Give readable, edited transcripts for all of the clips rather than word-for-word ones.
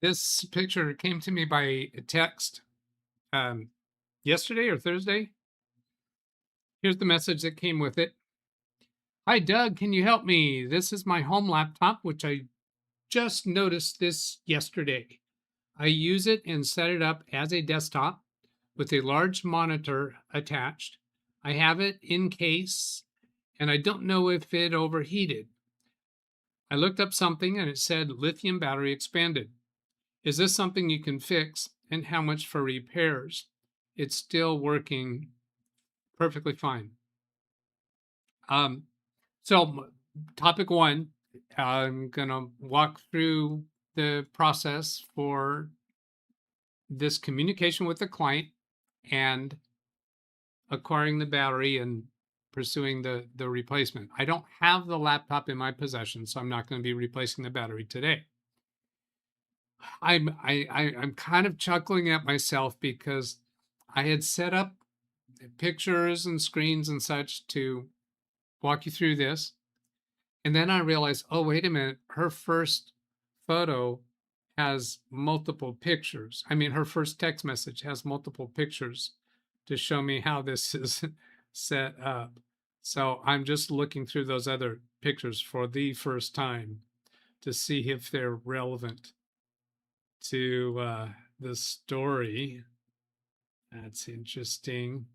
This picture came to me by text yesterday or Thursday. Here's the message that came with it. Hi, Doug, can you help me? This is my home laptop, which I just noticed this yesterday. I use it and set it up as a desktop with a large monitor attached. I have it in case, and I don't know if it overheated. I looked up something and it said lithium battery expanded. Is this something you can fix, and how much for repairs? It's still working perfectly fine. So topic one, I'm gonna walk through the process for this communication with the client and acquiring the battery and pursuing the replacement. I don't have the laptop in my possession, so I'm not going to be replacing the battery today. I'm kind of chuckling at myself because I had set up pictures and screens and such to walk you through this. And then I realized, oh, wait a minute, her first photo has multiple pictures. I mean, her first text message has multiple pictures to show me how this is set up. So I'm just looking through those other pictures for the first time to see if they're relevant to the story. That's interesting.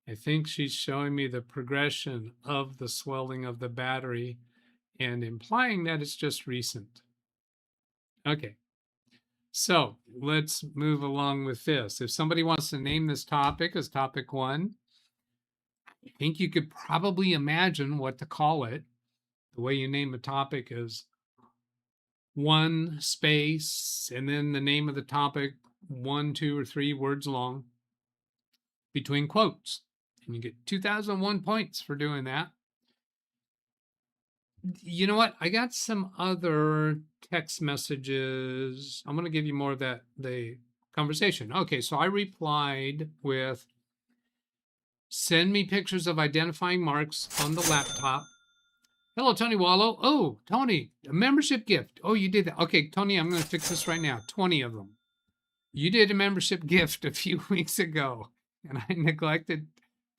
I think she's showing me the progression of the swelling of the battery and implying that it's just recent. Okay, so let's move along with this. If somebody wants to name this topic as topic one, I think you could probably imagine what to call it. The way you name a topic is one space and then the name of the topic, 1, 2, or 3 words long between quotes. And you get 2001 points for doing that. You know what? I got some other text messages. I'm going to give you more of the conversation. Okay, so I replied with, send me pictures of identifying marks on the laptop. Hello, Tony Wallow. Oh, Tony, a membership gift. Oh, you did that. Okay, Tony, I'm going to fix this right now. 20 of them. You did a membership gift a few weeks ago, and I neglected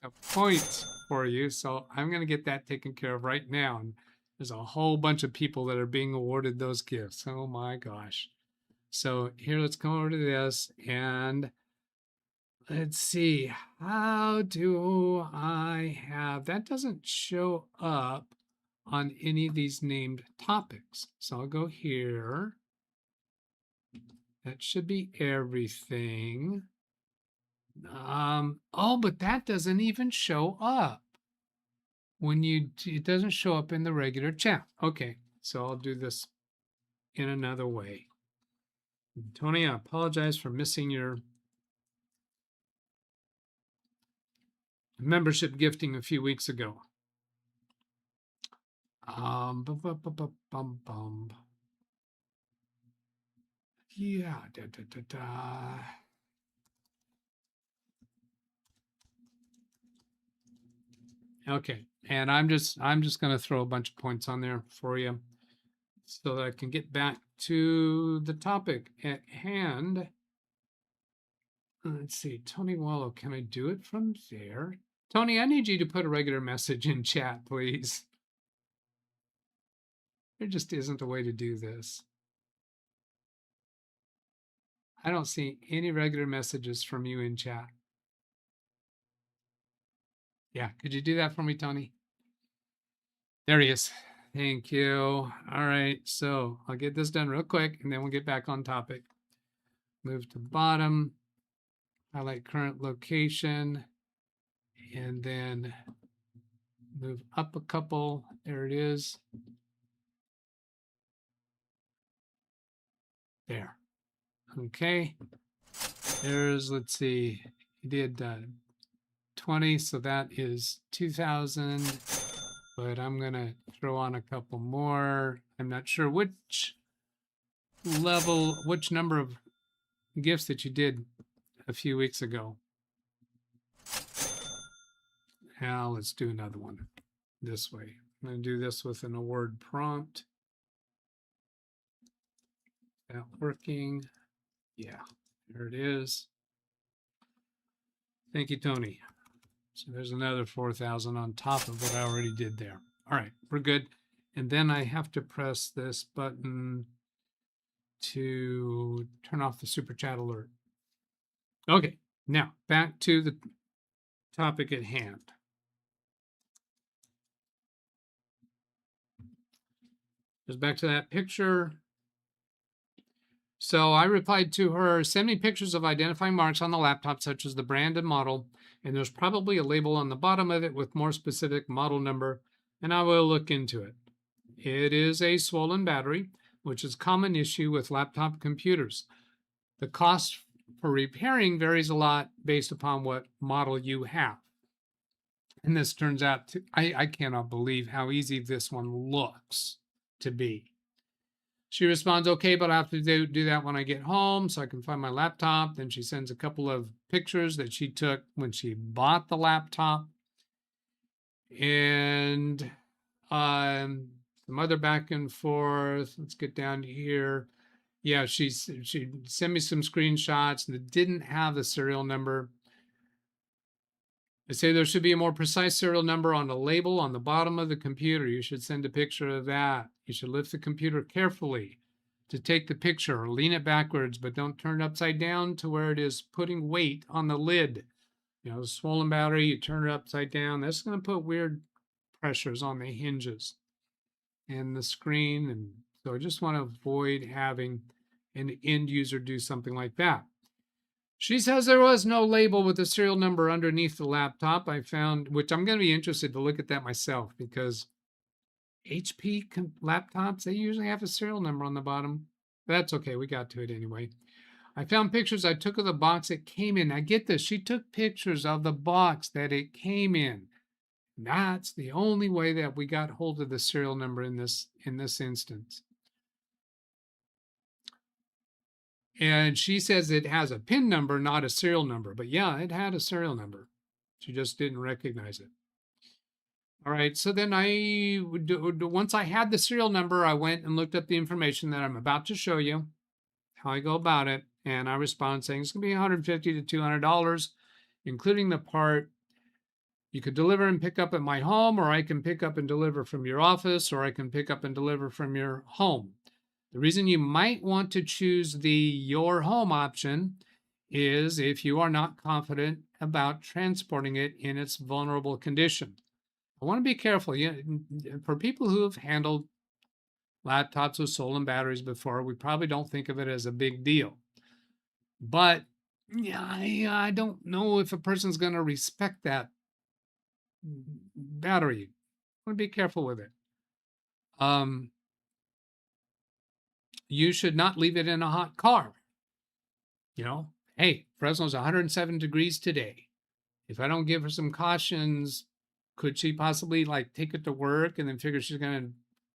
the points for you, so I'm going to get that taken care of right now. And there's a whole bunch of people that are being awarded those gifts. Oh my gosh. So here, let's come over to this and let's see. How do I have, that doesn't show up on any of these named topics. So I'll go here. That should be everything. Oh, but that doesn't even show up when it doesn't show up in the regular chat. Okay, so I'll do this in another way. Tony, I apologize for missing your membership gifting a few weeks ago. Yeah, Okay, and I'm just going to throw a bunch of points on there for you so that I can get back to the topic at hand. Let's see, Tony Wallow, can I do it from there? Tony, I need you to put a regular message in chat, please. There just isn't a way to do this. I don't see any regular messages from you in chat. Yeah, could you do that for me, Tony? There he is. Thank you. All right, so I'll get this done real quick and then we'll get back on topic. Move to bottom, highlight current location, and then move up a couple. There it is. There. Okay. There's, let's see, he did 20, so that is 2000. But I'm going to throw on a couple more. I'm not sure which level, which number of gifts that you did a few weeks ago. Now let's do another one this way. I'm going to do this with an award prompt. That working? Yeah, there it is. Thank you, Tony. So there's another 4,000 on top of what I already did there. All right, we're good. And then I have to press this button to turn off the super chat alert. Okay, now back to the topic at hand. Just back to that picture. So I replied to her, send me pictures of identifying marks on the laptop, such as the brand and model, and there's probably a label on the bottom of it with more specific model number, and I will look into it. It is a swollen battery, which is a common issue with laptop computers. The cost for repairing varies a lot based upon what model you have. And this turns out to, I cannot believe how easy this one looks to be. She responds, okay, but I have to do that when I get home so I can find my laptop. Then she sends a couple of pictures that she took when she bought the laptop. And some other back and forth. Let's get down to here. Yeah, she sent me some screenshots that didn't have the serial number. They say there should be a more precise serial number on a label on the bottom of the computer. You should send a picture of that. You should lift the computer carefully to take the picture, or lean it backwards, but don't turn it upside down to where it is putting weight on the lid. You know, the swollen battery, you turn it upside down. That's going to put weird pressures on the hinges and the screen. And so I just want to avoid having an end user do something like that. She says there was no label with the serial number underneath the laptop. I found, which I'm going to be interested to look at that myself, because HP laptops, they usually have a serial number on the bottom. That's okay. We got to it anyway. I found pictures I took of the box it came in. Now get this. She took pictures of the box that it came in. That's the only way that we got hold of the serial number in this instance. And she says it has a PIN number, not a serial number. But yeah, it had a serial number. She just didn't recognize it. All right, so then once I had the serial number, I went and looked up the information that I'm about to show you, how I go about it. And I respond saying it's going to be $150 to $200, including the part you could deliver and pick up at my home, or I can pick up and deliver from your office, or I can pick up and deliver from your home. The reason you might want to choose the your home option is if you are not confident about transporting it in its vulnerable condition. I want to be careful. For people who have handled laptops with swollen batteries before, we probably don't think of it as a big deal. But yeah, I don't know if a person's going to respect that battery. I want to be careful with it. You should not leave it in a hot car. You know, hey, Fresno's 107 degrees today. If I don't give her some cautions, could she possibly like take it to work and then figure she's going to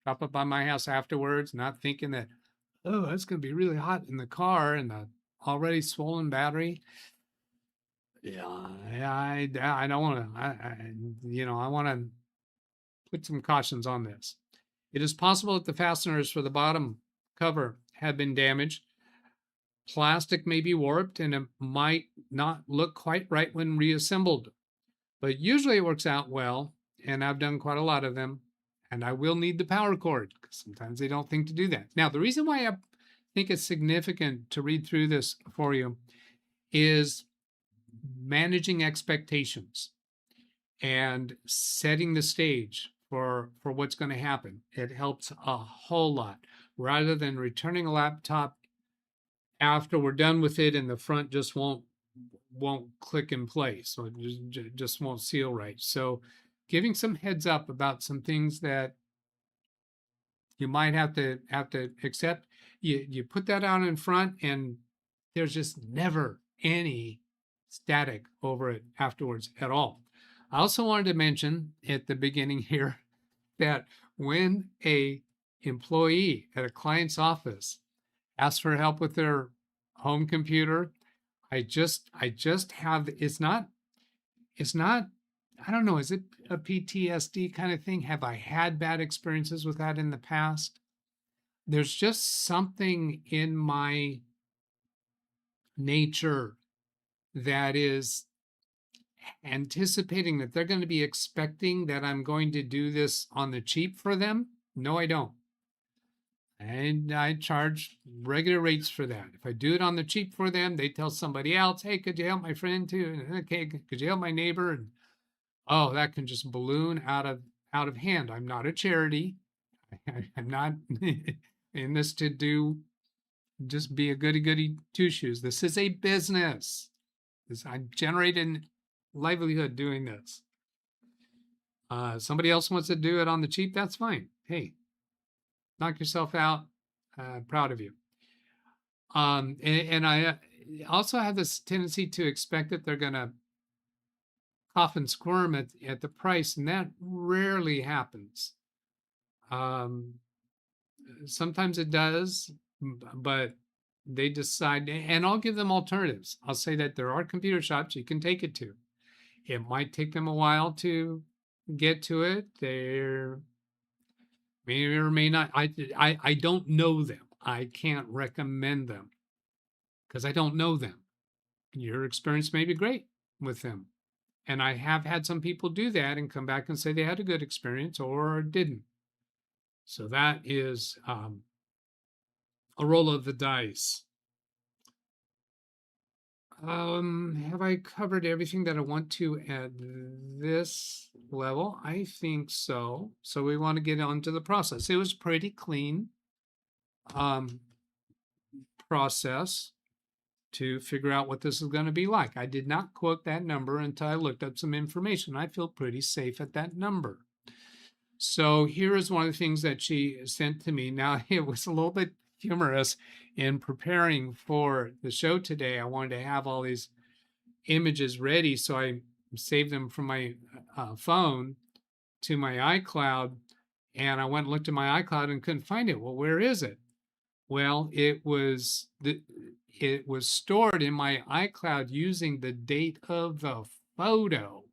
drop up by my house afterwards, not thinking that, oh, it's going to be really hot in the car and the already swollen battery? Yeah, I don't want to, I want to put some cautions on this. It is possible that the fasteners for the bottom cover have been damaged. Plastic may be warped and it might not look quite right when reassembled, but usually it works out well, and I've done quite a lot of them, and I will need the power cord because sometimes they don't think to do that. Now, the reason why I think it's significant to read through this for you is managing expectations and setting the stage for what's going to happen. It helps a whole lot rather than returning a laptop after we're done with it and the front just won't click in place, so it just won't seal right. So giving some heads up about some things that you might have to accept. You put that out in front and there's just never any static over it afterwards at all. I also wanted to mention at the beginning here that when a employee at a client's office asks for help with their home computer, I just have, it's not, I don't know, is it a PTSD kind of thing? Have I had bad experiences with that in the past? there's just something in my nature that is anticipating that they're going to be expecting that I'm going to do this on the cheap for them. No, I don't. And I charge regular rates for that. If I do it on the cheap for them, they tell somebody else, hey, could you help my friend too? And, okay, could you help my neighbor? And oh, that can just balloon out of hand. I'm not a charity. I'm not in this to do just be a goody goody two shoes. This is a business. I'm generating livelihood doing this. Somebody else wants to do it on the cheap, that's fine. Hey, knock yourself out. Proud of you. And I also have this tendency to expect that they're going to cough and squirm at the price, and that rarely happens. Sometimes it does, but they decide, and I'll give them alternatives. I'll say that there are computer shops you can take it to. It might take them a while to get to it. There may or may not. I don't know them. I can't recommend them because I don't know them. Your experience may be great with them. And I have had some people do that and come back and say they had a good experience or didn't. So that is a roll of the dice. Have I covered everything that I want to at this level? I think so. So we want to get on to the process. It was pretty clean process to figure out what this is going to be like. I did not quote that number until I looked up some information. I feel pretty safe at that number. So here is one of the things that she sent to me. Now, it was a little bit humorous in preparing for the show today. I wanted to have all these images ready, so I saved them from my phone to my iCloud, and I went and looked at my iCloud and couldn't find it. Well, where is it? Well, it was stored in my iCloud using the date of the photo,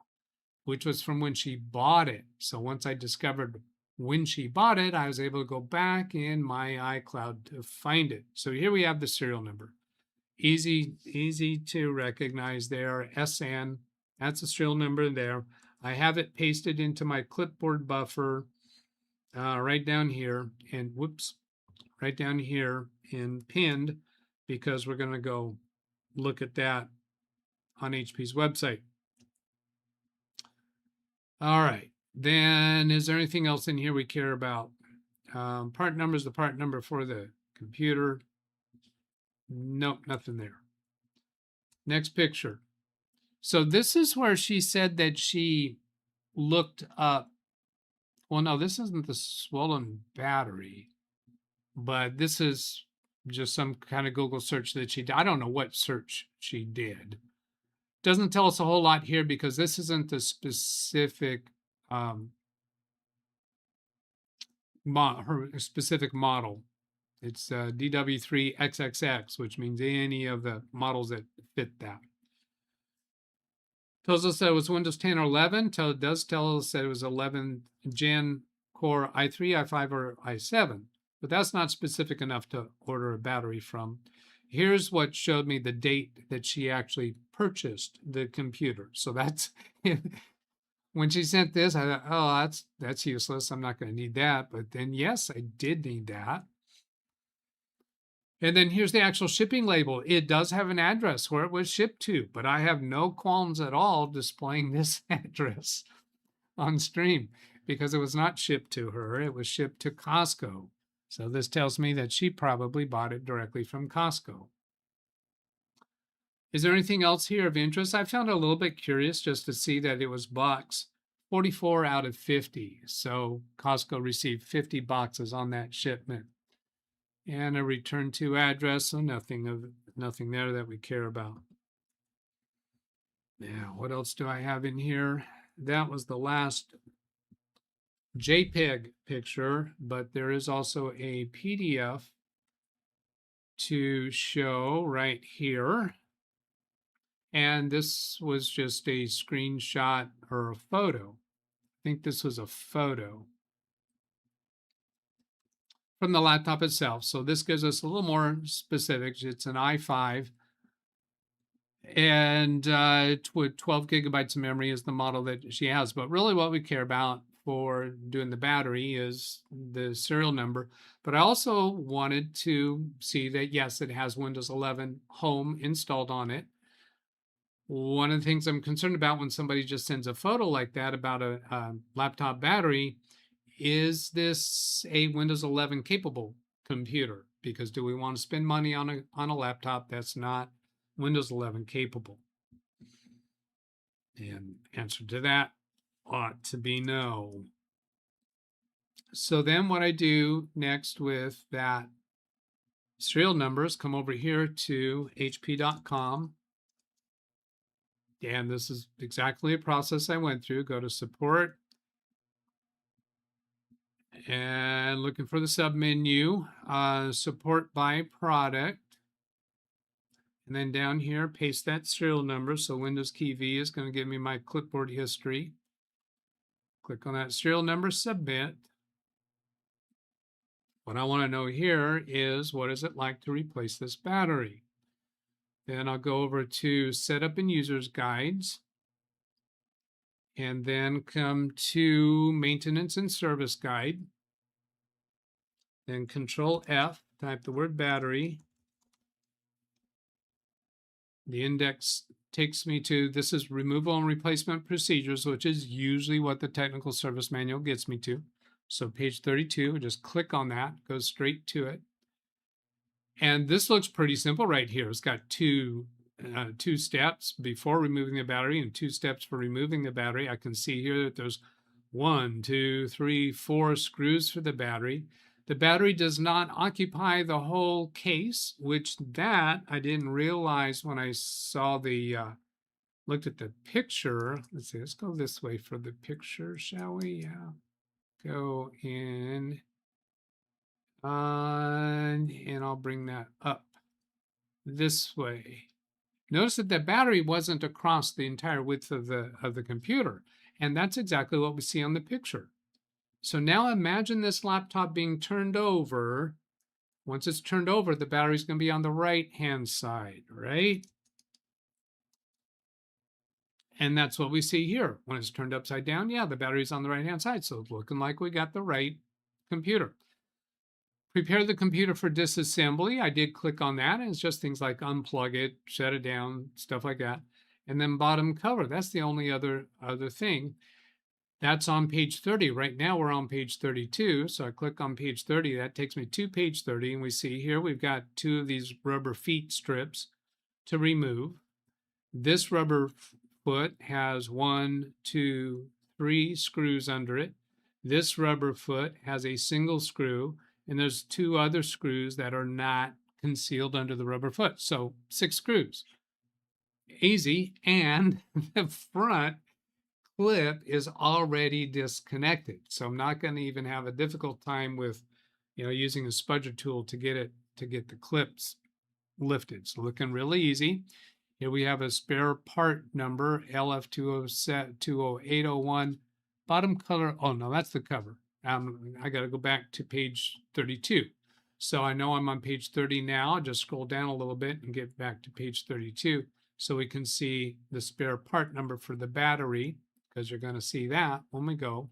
which was from when she bought it. So once I discovered when she bought it, I was able to go back in my iCloud to find it. So here we have the serial number. Easy to recognize there. SN, that's the serial number there. I have it pasted into my clipboard buffer right down here, and whoops, right down here and pinned, because we're going to go look at that on HP's website. All right, then is there anything else in here we care about? Part number is the part number for the computer. Nope, nothing there. Next picture. So this is where she said that she looked up, well, no, this isn't the swollen battery, but this is just some kind of Google search that she did. I don't know what search she did. Doesn't tell us a whole lot here because this isn't the specific her specific model. It's DW3XXX, which means any of the models that fit that. Tells us that it was Windows 10 or 11. It does tell us that it was 11 Gen Core i3, i5, or i7, but that's not specific enough to order a battery from. Here's what showed me the date that she actually purchased the computer. So that's when she sent this, I thought, oh, that's useless. I'm not going to need that. But then, yes, I did need that. And then here's the actual shipping label. It does have an address where it was shipped to, but I have no qualms at all displaying this address on stream because it was not shipped to her. It was shipped to Costco. So this tells me that she probably bought it directly from Costco. Is there anything else here of interest? I found it a little bit curious just to see that it was box 44 out of 50. So Costco received 50 boxes on that shipment. And a return to address, so nothing there that we care about. Now, what else do I have in here? That was the last JPEG picture, but there is also a PDF to show right here. And this was just a screenshot or a photo. I think this was a photo from the laptop itself. So this gives us a little more specifics. It's an i5 and with 12 gigabytes of memory is the model that she has. But really what we care about for doing the battery is the serial number. But I also wanted to see that, yes, it has Windows 11 Home installed on it. One of the things I'm concerned about when somebody just sends a photo like that about a laptop battery, is this a Windows 11 capable computer? Because do we want to spend money on a laptop that's not Windows 11 capable? And answer to that ought to be no. So then what I do next with that serial number is come over here to hp.com. And this is exactly a process I went through. Go to support and looking for the submenu, support by product. And then down here, paste that serial number. So Windows key V is going to give me my clipboard history. Click on that serial number, submit. What I want to know here is, what is it like to replace this battery? Then I'll go over to Setup and Users Guides, and then come to Maintenance and Service Guide. Then Control F, type the word battery. The index takes me to, this is removal and replacement procedures, which is usually what the technical service manual gets me to. So page 32, just click on that, goes straight to it. And this looks pretty simple right here. It's got two steps before removing the battery and 2 steps for removing the battery. I can see here that there's 1, 2, 3, 4 screws for the battery. The battery does not occupy the whole case, which that I didn't realize when I saw the, looked at the picture. Let's see, let's go this way for the picture, shall we? Yeah. Go in, and I'll bring that up this way. Notice that the battery wasn't across the entire width of the computer, and that's exactly what we see on the picture. So now imagine this laptop being turned over. Once it's turned over, the battery's going to be on the right-hand side, right? And that's what we see here. When it's turned upside down, yeah, the battery's on the right-hand side. So it's looking like we got the right computer. Prepare the computer for disassembly. I did click on that, and it's just things like unplug it, shut it down, stuff like that. And then bottom cover, that's the only other thing. That's on page 30. Right now we're on page 32. So I click on page 30. That takes me to page 30. And we see here we've got 2 of these rubber feet strips to remove. This rubber foot has 1, 2, 3 screws under it. This rubber foot has a single screw. And there's 2 other screws that are not concealed under the rubber foot. So 6 screws. Easy. And the front clip is already disconnected. So I'm not going to even have a difficult time with, using a spudger tool to get the clips lifted. So looking really easy. Here we have a spare part number, LF20801, bottom color. Oh no, that's the cover. I got to go back to page 32. So I know I'm on page 30 now. I'll just scroll down a little bit and get back to page 32 so we can see the spare part number for the battery, because you're going to see that when we go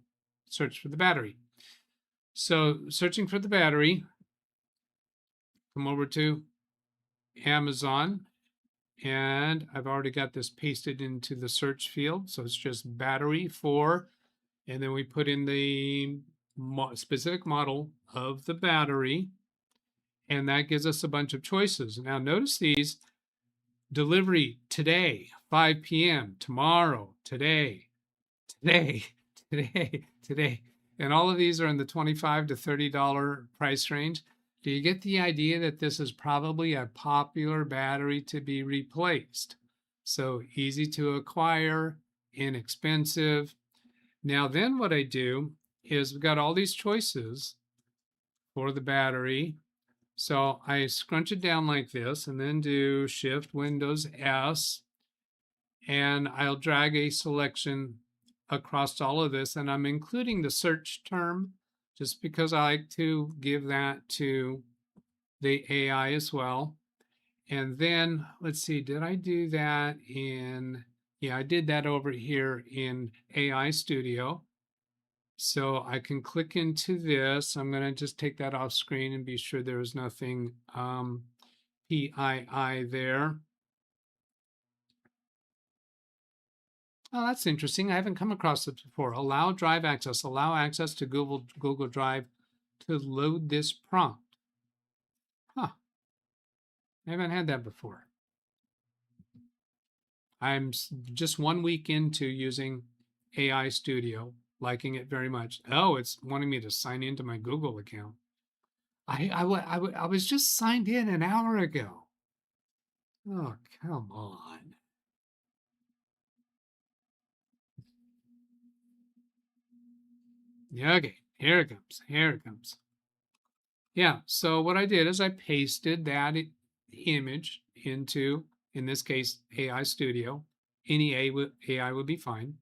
search for the battery. So searching for the battery, come over to Amazon, and I've already got this pasted into the search field. So it's just battery for, and then we put in the specific model of the battery, and that gives us a bunch of choices. Now notice these: delivery today, 5 p.m., tomorrow, today, today, today. And all of these are in the $25 to $30 price range. Do you get the idea that this is probably a popular battery to be replaced? So easy to acquire, inexpensive. Now then what I do is we've got all these choices for the battery. So I scrunch it down like this and then do Shift Windows S, and I'll drag a selection across all of this, and I'm including the search term. just because I like to give that to the AI as well. And then let's see, did I do that in, yeah, I did that over here in AI Studio. So I can click into this. I'm going to just take that off screen and be sure there's nothing PII there. Oh, that's interesting. I haven't come across this before. Allow drive access. Allow access to Google Drive to load this prompt. Huh. I haven't had that before. I'm just 1 week into using AI Studio, liking it very much. Oh, it's wanting me to sign into my Google account. I was just signed in an hour ago. Oh, come on. Yeah, okay, here it comes. Here it comes. Yeah, so what I did is I pasted that image into, in this case, AI Studio. Any AI would be fine.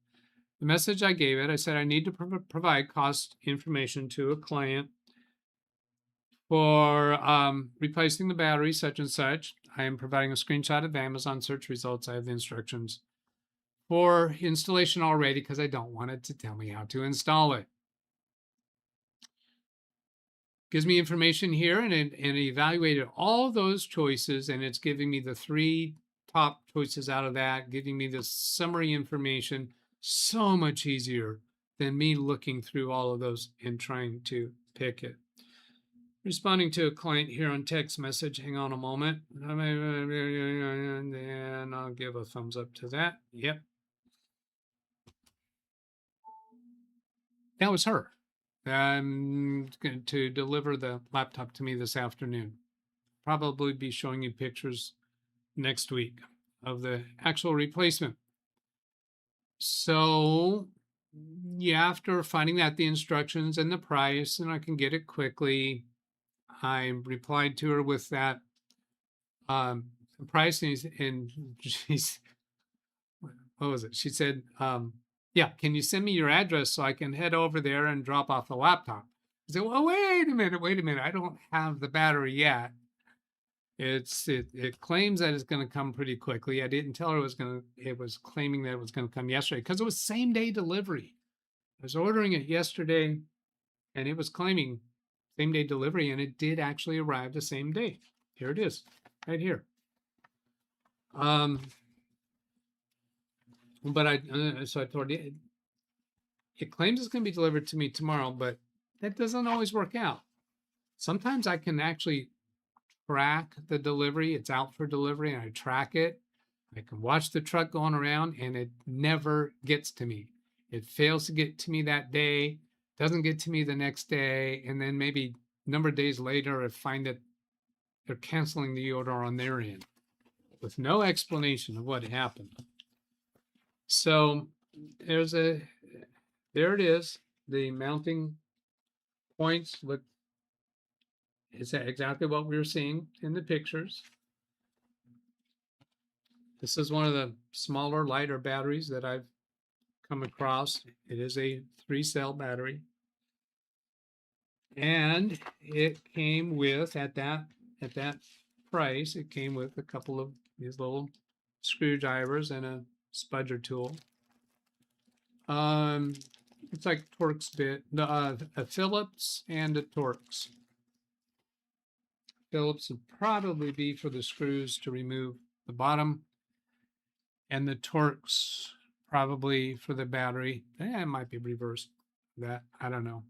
The message I gave it, I said I need to provide cost information to a client for replacing the battery, such and such. I am providing a screenshot of Amazon search results. I have the instructions for installation already because I don't want it to tell me how to install it. Gives me information here, and it evaluated all those choices, and it's giving me the 3 top choices out of that, giving me the summary information. So much easier than me looking through all of those and trying to pick it. Responding to a client here on text message. Hang on a moment. And then I'll give a thumbs up to that. Yep. That was her. Going to deliver the laptop to me this afternoon. Probably be showing you pictures next week of the actual replacement. So yeah, after finding out the instructions and the price, and I can get it quickly, I replied to her with that price, and she's, what was it? She said, yeah, can you send me your address so I can head over there and drop off the laptop? I said, well, wait a minute. I don't have the battery yet. It claims that it's going to come pretty quickly. I didn't tell her it was claiming that it was going to come yesterday because it was same day delivery. I was ordering it yesterday and it was claiming same day delivery, and it did actually arrive the same day. Here it is, right here. But so I told you, it claims it's going to be delivered to me tomorrow, but that doesn't always work out. Sometimes I can actually track the delivery. It's out for delivery and I track it. I can watch the truck going around and it never gets to me. It fails to get to me that day, doesn't get to me the next day, and then maybe a number of days later I find that they're canceling the order on their end with no explanation of what happened. So there it is. The mounting points look, is exactly what we were seeing in the pictures. This is one of the smaller, lighter batteries that I've come across. It is a 3-cell battery. And it came with, at that price, it came with a couple of these little screwdrivers and a spudger tool. It's like Torx bit, a Phillips and a Torx. Phillips would probably be for the screws to remove the bottom, and the Torx probably for the battery. It might be reversed. That I don't know.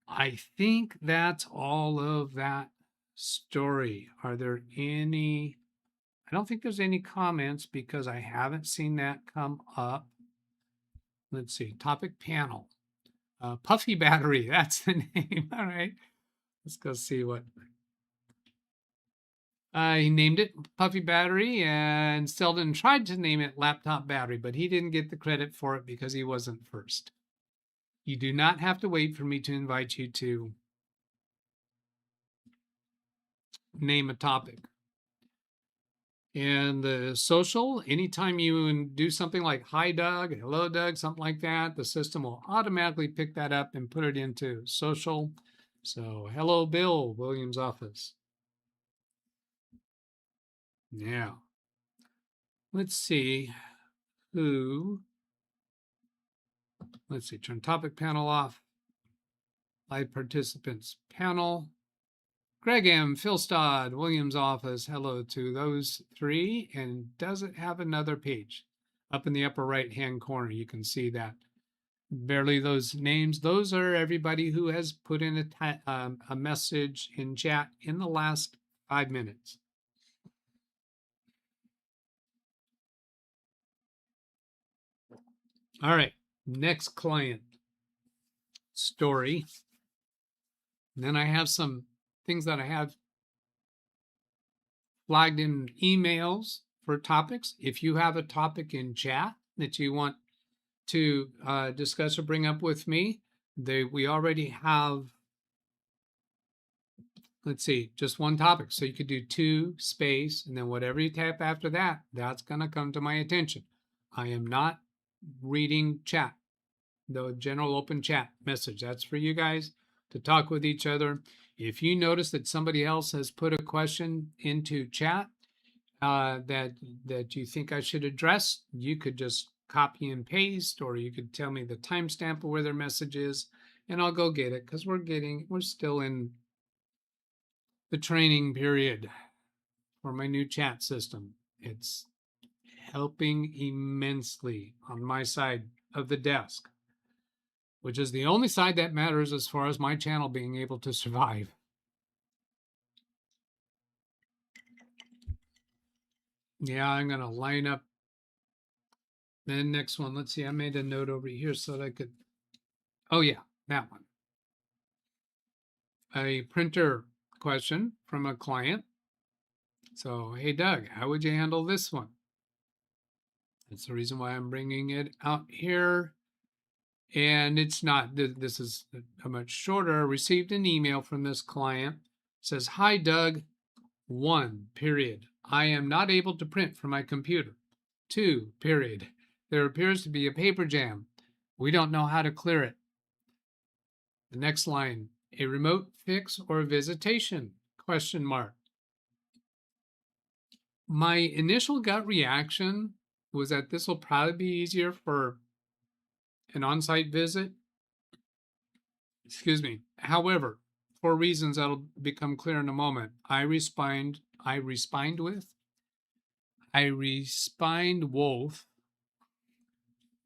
I think that's all of that story. Are there any? I don't think there's any comments because I haven't seen that come up. Let's see. Topic panel. Puffy battery. That's the name. All right. Let's go see what. He named it Puffy Battery, and Selden tried to name it Laptop Battery, but he didn't get the credit for it because he wasn't first. You do not have to wait for me to invite you to name a topic. And the social, anytime you do something like hi Doug, hello Doug, something like that, the system will automatically pick that up and put it into social. So hello Bill, Williams' office. Now, let's see who, let's see, turn topic panel off, live participants panel. Greg M., Phil Stodd, Williams' office, hello to those three. And does it have another page? Up in the upper right-hand corner, you can see that. Barely those names. Those are everybody who has put in a message in chat in the last 5 minutes. All right, next client story. And then I have some things that I have flagged in emails for topics. If you have a topic in chat that you want to discuss or bring up with me, we already have, let's see, just one topic. So you could do 2 space, and then whatever you tap after that, that's going to come to my attention. I am not reading chat, the general open chat message. That's for you guys to talk with each other. If you notice that somebody else has put a question into chat that you think I should address, you could just copy and paste, or you could tell me the timestamp of where their message is, and I'll go get it, because we're still in the training period for my new chat system. It's helping immensely on my side of the desk, which is the only side that matters as far as my channel being able to survive. Yeah, I'm going to line up the next one. Let's see, I made a note over here so that I could, oh yeah, that one. A printer question from a client. So, hey Doug, how would you handle this one? That's the reason why I'm bringing it out here. And it's not, this is a much shorter. Received an email from this client. It says, hi Doug, 1, period. I am not able to print from my computer. 2, period. There appears to be a paper jam. We don't know how to clear it. The next line, a remote fix or visitation? Question mark. My initial gut reaction was that this will probably be easier for an on-site visit. Excuse me. However, for reasons that'll become clear in a moment, I respond Wolf.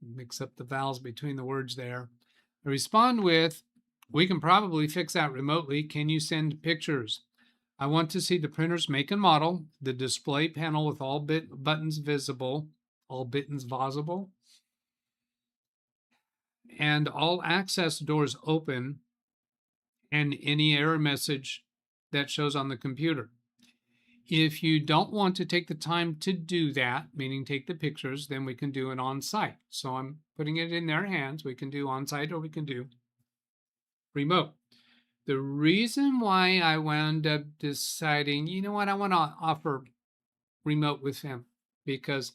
Mix up the vowels between the words there. I respond with, we can probably fix that remotely. Can you send pictures? I want to see the printer's make and model, the display panel with all buttons visible, and all access doors open, and any error message that shows on the computer. If you don't want to take the time to do that, meaning take the pictures, then we can do it on site. So I'm putting it in their hands. We can do on site or we can do remote. The reason why I wound up deciding, you know what, I want to offer remote with him, because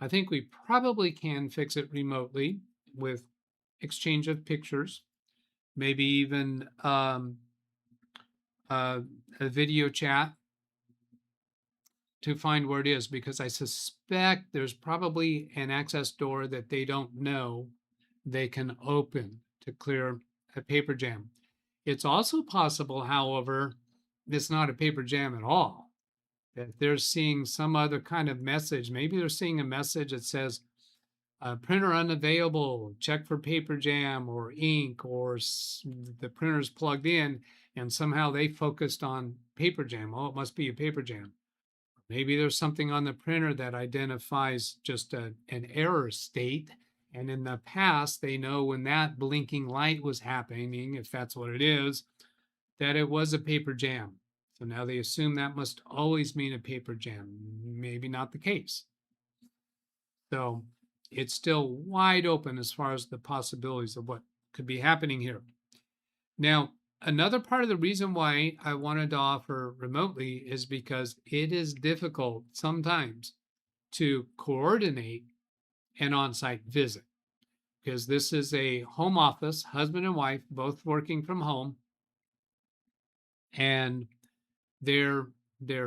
I think we probably can fix it remotely with exchange of pictures, maybe even a video chat to find where it is, because I suspect there's probably an access door that they don't know they can open to clear a paper jam. It's also possible, however, it's not a paper jam at all, that they're seeing some other kind of message. Maybe they're seeing a message that says, printer unavailable, check for paper jam or ink, or the printer's plugged in, and somehow they focused on paper jam. Oh, it must be a paper jam. Maybe there's something on the printer that identifies just an error state. And in the past, they know when that blinking light was happening, if that's what it is, that it was a paper jam. So now they assume that must always mean a paper jam. Maybe not the case. So it's still wide open as far as the possibilities of what could be happening here. Now, another part of the reason why I wanted to offer remotely is because it is difficult sometimes to coordinate an on-site visit, because this is a home office, husband and wife, both working from home, and their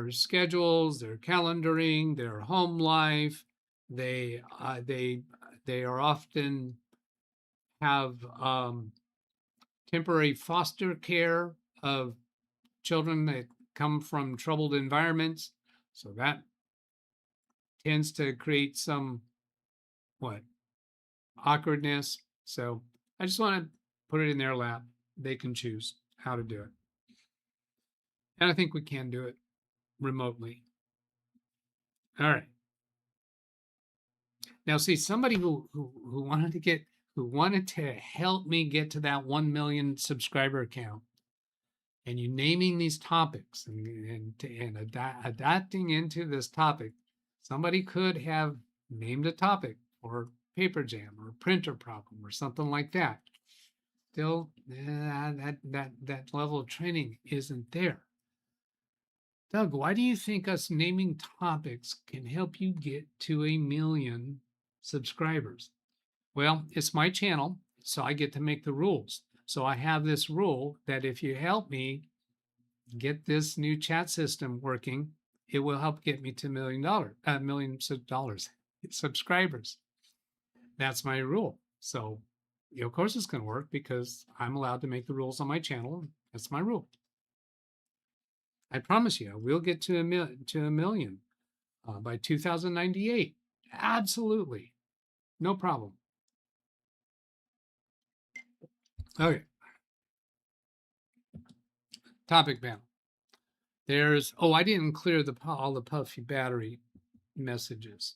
schedules, their calendaring, their home life, they are often have temporary foster care of children that come from troubled environments. So that tends to create some what awkwardness. So I just want to put it in their lap. They can choose how to do it. And I think we can do it remotely. All right. Now, see, somebody who wanted to help me get to that 1 million subscriber count, and you naming these topics and adapting into this topic, somebody could have named a topic or paper jam or printer problem or something like that. Still, that level of training isn't there. Doug, why do you think us naming topics can help you get to 1 million subscribers? Well, it's my channel, so I get to make the rules. So I have this rule that if you help me get this new chat system working, it will help get me to million dollars subscribers. That's my rule. So, of course, it's going to work because I'm allowed to make the rules on my channel. That's my rule. I promise you, we'll get to a million by 2098. Absolutely, no problem. Okay. Topic panel. There's, I didn't clear all the puffy battery messages.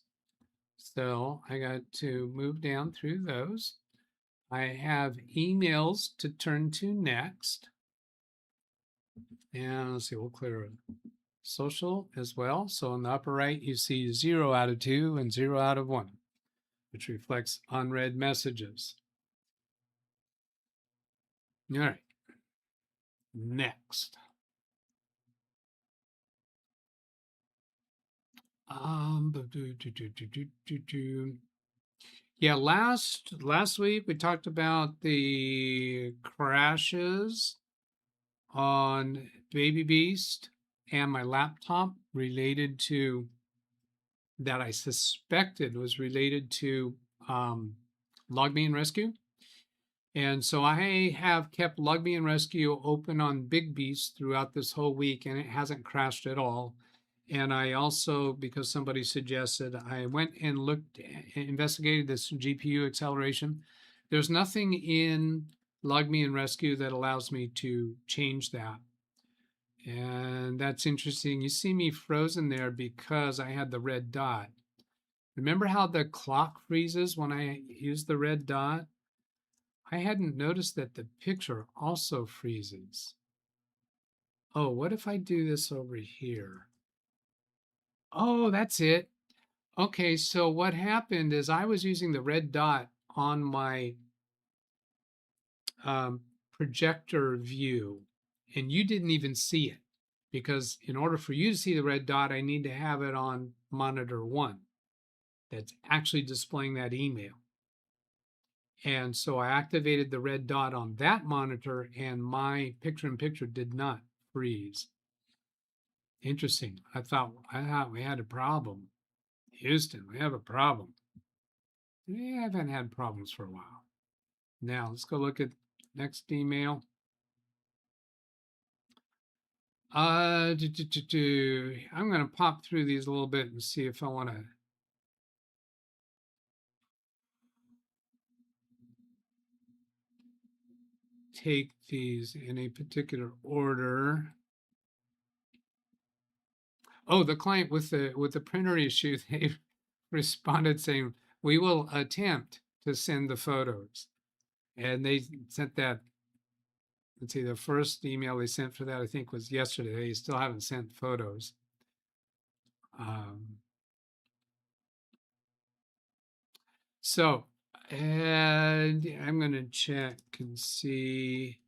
So I got to move down through those. I have emails to turn to next. And let's see, we'll clear it. Social as well. So in the upper right, you see 0 out of 2 and 0 out of 1, which reflects unread messages. All right. Next. Yeah, last week we talked about the crashes on Baby Beast and my laptop related to that I suspected was related to LogMe and Rescue. And so I have kept LogMe and Rescue open on Big Beast throughout this whole week, and it hasn't crashed at all. And I also, because somebody suggested, I went and investigated this GPU acceleration. There's nothing in LogMe and Rescue that allows me to change that. And that's interesting. You see me frozen there because I had the red dot. Remember how the clock freezes when I use the red dot? I hadn't noticed that the picture also freezes. Oh, what if I do this over here? Oh, that's it. Okay, so what happened is I was using the red dot on my projector view, and you didn't even see it, because in order for you to see the red dot, I need to have it on monitor 1 that's actually displaying that email. And so I activated the red dot on that monitor, and my picture-in-picture did not freeze. Interesting. I thought we had a problem. Houston, we have a problem. We haven't had problems for a while. Now let's go look at next email. I'm going to pop through these a little bit and see if I want to take these in a particular order. Oh, the client with the printer issue, they responded saying, we will attempt to send the photos. And they sent that, let's see, the first email they sent for that, I think, was yesterday. They still haven't sent photos. So, and I'm going to check and see.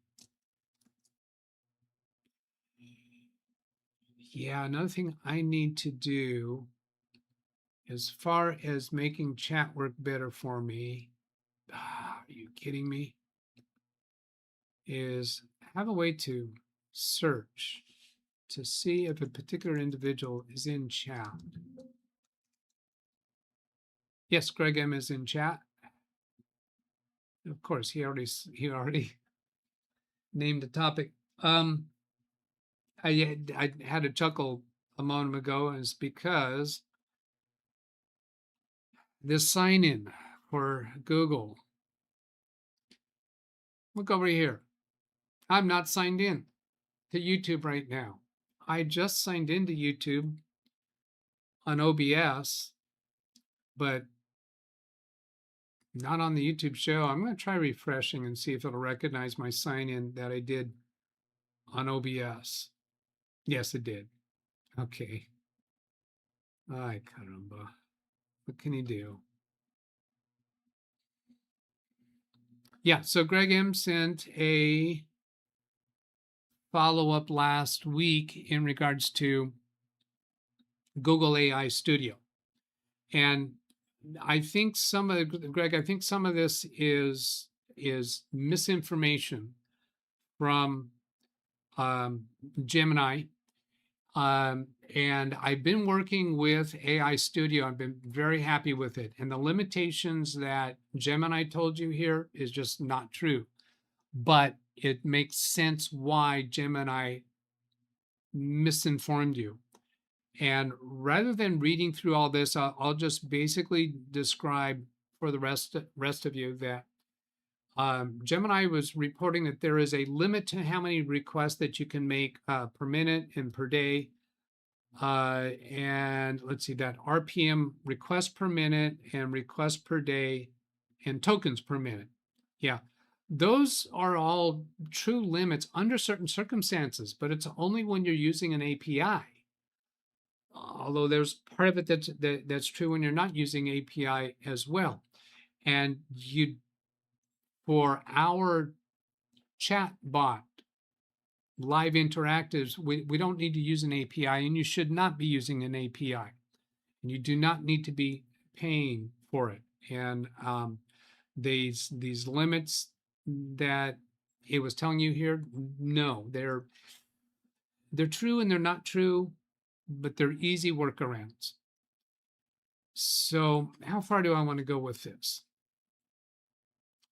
Yeah, another thing I need to do as far as making chat work better for me, are you kidding me? Is have a way to search to see if a particular individual is in chat. Yes, Greg M is in chat. Of course, he already named the topic. I had a chuckle a moment ago, and it's because this sign in for Google. Look over here. I'm not signed in to YouTube right now. I just signed into YouTube on OBS, but not on the YouTube show. I'm going to try refreshing and see if it'll recognize my sign in that I did on OBS. Yes, it did. Okay. Ay, caramba. What can you do? Yeah, so Greg M sent a follow-up last week in regards to Google AI Studio. And I think Greg, I think some of this is misinformation from Gemini. And I've been working with AI Studio. I've been very happy with it. And the limitations that Gemini told you here is just not true. But it makes sense why Gemini misinformed you. And rather than reading through all this, I'll just basically describe for the rest of you that Gemini was reporting that there is a limit to how many requests that you can make per minute and per day. And let's see, that RPM, requests per minute and requests per day and tokens per minute. Yeah, those are all true limits under certain circumstances, but it's only when you're using an API. Although there's part of it that's true when you're not using API as well. And for our chat bot, live interactives, we don't need to use an API, and you should not be using an API. And you do not need to be paying for it. And these limits that it was telling you here, no, they're true and they're not true, but they're easy workarounds. So how far do I want to go with this?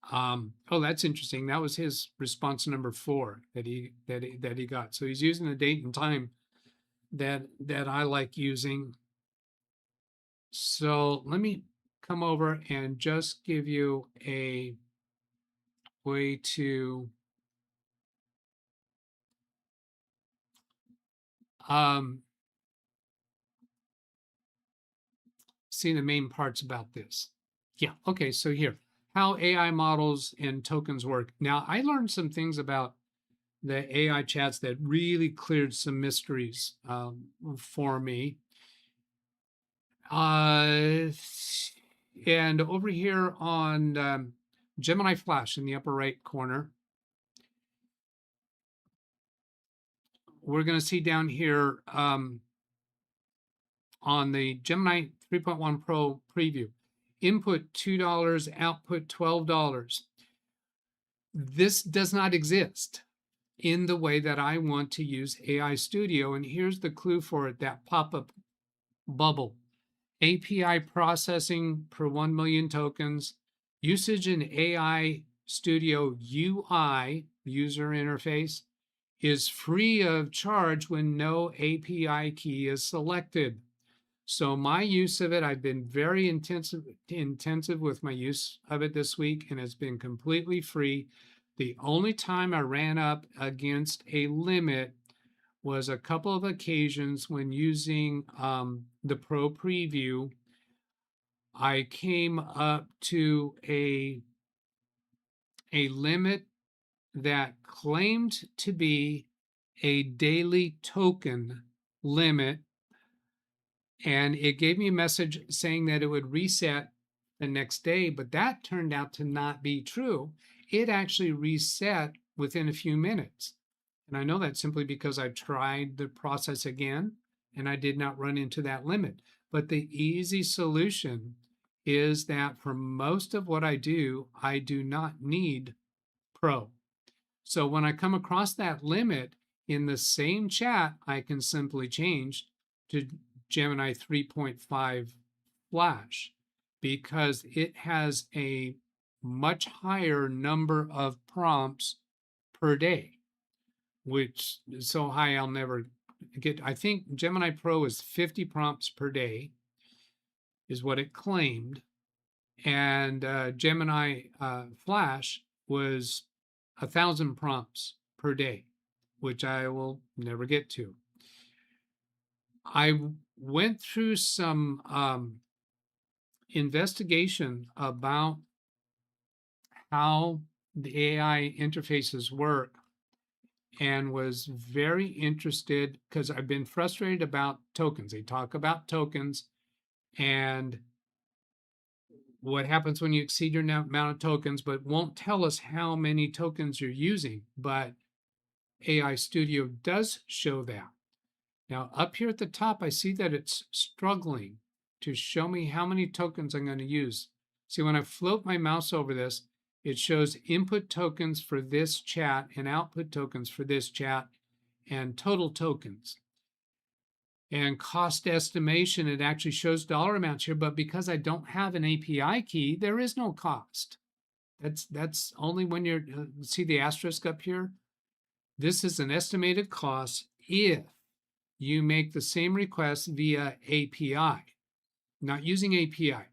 Oh, that's interesting. That was his response number 4 that he got. So he's using the date and time that I like using. So let me come over and just give you a way to see the main parts about this. Yeah, okay, so here, how AI models and tokens work. Now, I learned some things about the AI chats that really cleared some mysteries for me. And over here on Gemini Flash in the upper right corner, we're going to see down here on the Gemini 3.1 Pro preview, input $2, output $12. This does not exist in the way that I want to use AI Studio. And here's the clue for it, that pop-up bubble. API processing per 1 million tokens, usage in AI Studio UI, user interface, is free of charge when no API key is selected. So my use of it, I've been very intensive with my use of it this week, and it's been completely free. The only time I ran up against a limit was a couple of occasions when using the Pro Preview. I came up to a limit that claimed to be a daily token limit, and it gave me a message saying that it would reset the next day, but that turned out to not be true. It actually reset within a few minutes. And I know that simply because I tried the process again and I did not run into that limit. But the easy solution is that for most of what I do not need Pro. So when I come across that limit in the same chat, I can simply change to Gemini 3.5 Flash because it has a much higher number of prompts per day, which is so high I'll never get. I think Gemini Pro is 50 prompts per day, is what it claimed. And Gemini Flash was 1,000 prompts per day, which I will never get to. I went through some investigation about how the AI interfaces work and was very interested because I've been frustrated about tokens. They talk about tokens and what happens when you exceed your amount of tokens, but won't tell us how many tokens you're using. But AI Studio does show that. Now, up here at the top, I see that it's struggling to show me how many tokens I'm going to use. See, when I float my mouse over this, it shows input tokens for this chat and output tokens for this chat and total tokens. And cost estimation, it actually shows dollar amounts here, but because I don't have an API key, there is no cost. That's only when you're, see the asterisk up here? This is an estimated cost if you make the same request via API, not using API.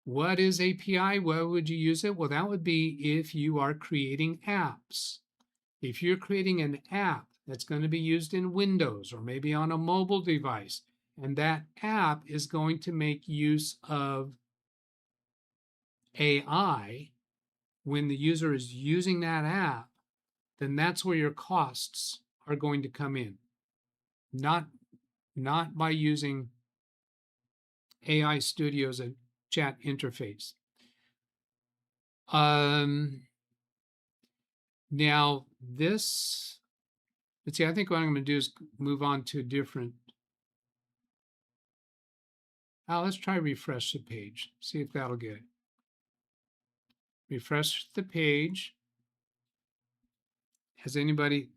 What is API? Where would you use it? Well, that would be if you are creating apps. If you're creating an app that's going to be used in Windows or maybe on a mobile device, and that app is going to make use of AI when the user is using that app, then that's where your costs are going to come in. Not by using AI Studio as a chat interface. Now this, let's see, I think what I'm going to do is move on to a different. Let's try refresh the page, see if that'll get it. Refresh the page. Has anybody,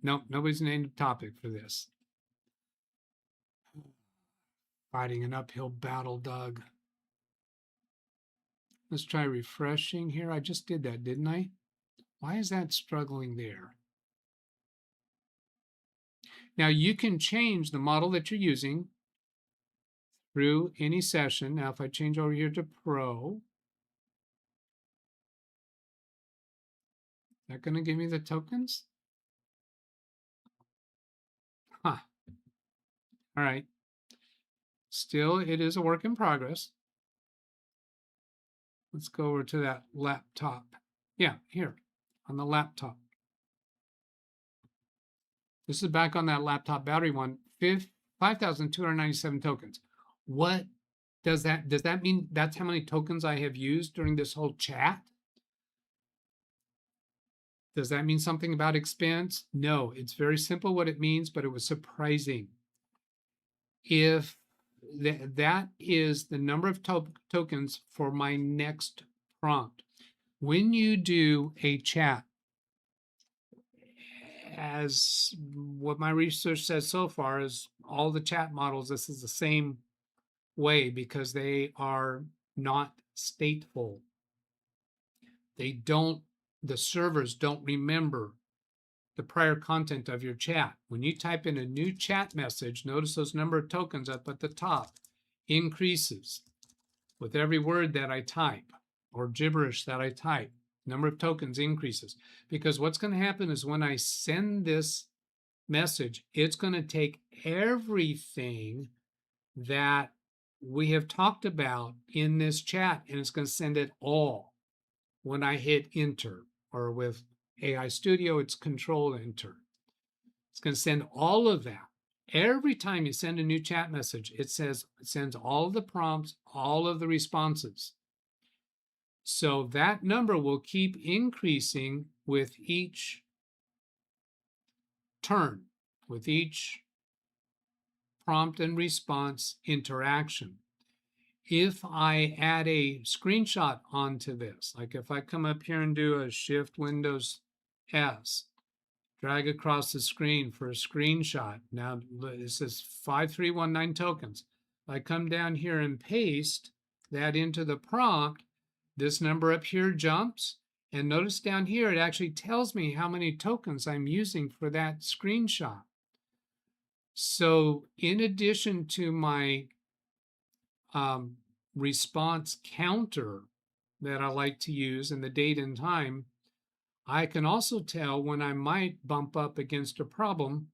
no, nobody's named a topic for this. Fighting an uphill battle, Doug. Let's try refreshing here. I just did that, didn't I? Why is that struggling there? Now you can change the model that you're using through any session. Now if I change over here to Pro, is that going to give me the tokens? Huh. All right. Still, it is a work in progress. Let's go over to that laptop. Yeah, here on the laptop. This is back on that laptop battery one, 5,297 tokens. What does that mean? That's how many tokens I have used during this whole chat? Does that mean something about expense? No, it's very simple what it means, but it was surprising. If that is the number of tokens for my next prompt. When you do a chat, as what my research says so far is all the chat models, this is the same way because they are not stateful. They don't, the servers don't remember the prior content of your chat. When you type in a new chat message, notice those number of tokens up at the top increases with every word that I type or gibberish that I type. Number of tokens increases because what's going to happen is when I send this message, it's going to take everything that we have talked about in this chat and it's going to send it all when I hit enter, or with AI Studio, it's control enter. It's going to send all of that. Every time you send a new chat message, it sends all of the prompts, all of the responses. So that number will keep increasing with each turn with each prompt and response interaction. If I add a screenshot onto this, like if I come up here and do a Shift Windows S, drag across the screen for a screenshot. Now it says 5319 tokens. I come down here and paste that into the prompt. This number up here jumps. And notice down here, it actually tells me how many tokens I'm using for that screenshot. So in addition to my response counter that I like to use and the date and time, I can also tell when I might bump up against a problem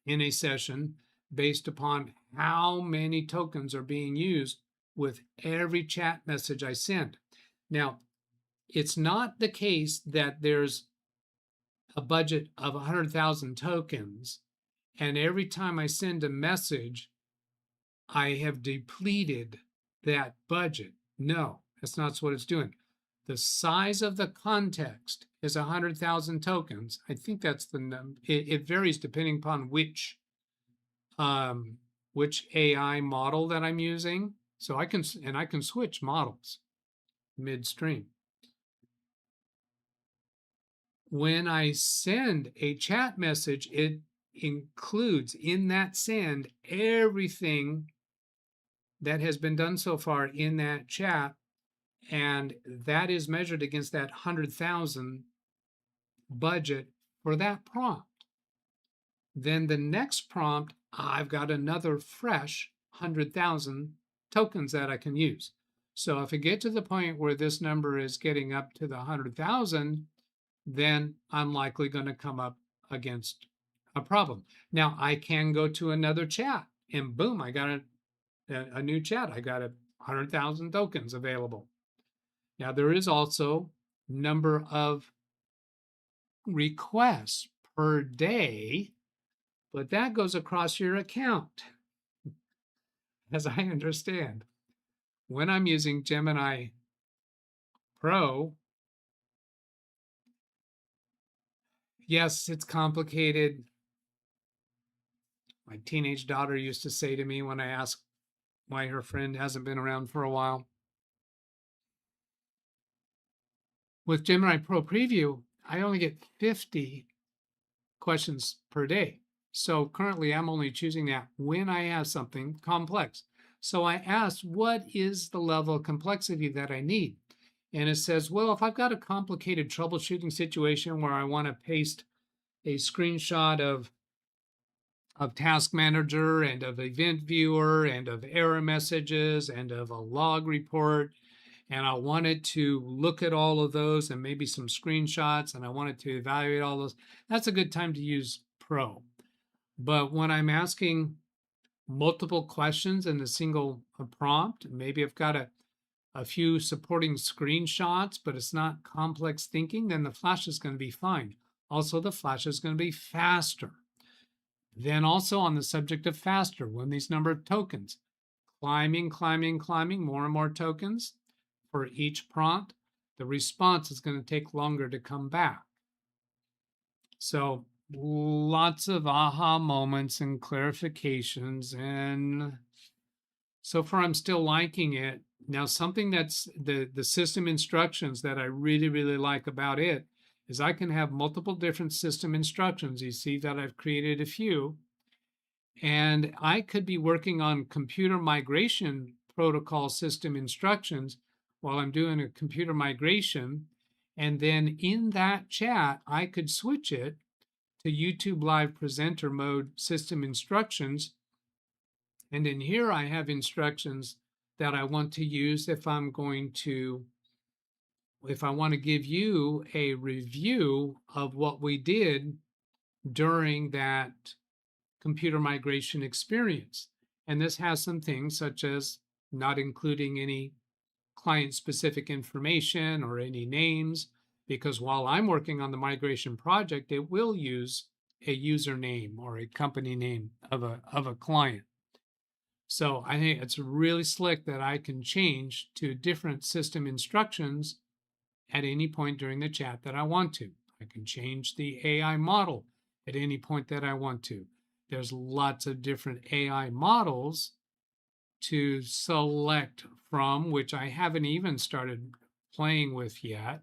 in a session based upon how many tokens are being used with every chat message I send. Now, it's not the case that there's a budget of 100,000 tokens, and every time I send a message, I have depleted that budget. No, that's not what it's doing. The size of the context is 100,000 tokens. I think that's the number. It varies depending upon which AI model that I'm using. So I can switch models midstream. When I send a chat message, it includes in that send everything that has been done so far in that chat, and that is measured against that 100,000 budget for that prompt. Then the next prompt, I've got another fresh 100,000 tokens that I can use. So if I get to the point where this number is getting up to the 100,000, then I'm likely going to come up against a problem. Now I can go to another chat and boom, I got a new chat. I got 100,000 tokens available. Now there is also number of requests per day, but that goes across your account. As I understand, when I'm using Gemini Pro, yes, it's complicated. My teenage daughter used to say to me when I asked why her friend hasn't been around for a while, with Gemini Pro Preview, I only get 50 questions per day. So currently I'm only choosing that when I have something complex. So I asked, what is the level of complexity that I need? And it says, well, if I've got a complicated troubleshooting situation where I want to paste a screenshot of Task Manager and of Event Viewer and of error messages and of a log report, and I wanted to look at all of those and maybe some screenshots, and I wanted to evaluate all those, that's a good time to use Pro. But when I'm asking multiple questions in a single prompt, maybe I've got a few supporting screenshots, but it's not complex thinking, then the Flash is going to be fine. Also, the Flash is going to be faster. Then also on the subject of faster, when these number of tokens, climbing, more and more tokens for each prompt, the response is going to take longer to come back. So lots of aha moments and clarifications, and so far I'm still liking it. Now something that's the system instructions that I really like about it is I can have multiple different system instructions. You see that I've created a few, and I could be working on computer migration protocol system instructions while I'm doing a computer migration, and then in that chat I could switch it to YouTube Live Presenter mode system instructions. And in here I have instructions that I want to use if I want to give you a review of what we did during that computer migration experience. And this has some things such as not including any client-specific information or any names, because while I'm working on the migration project, it will use a username or a company name of a client. So I think it's really slick that I can change to different system instructions at any point during the chat that I want to. I can change the AI model at any point that I want to. There's lots of different AI models to select from, which I haven't even started playing with yet,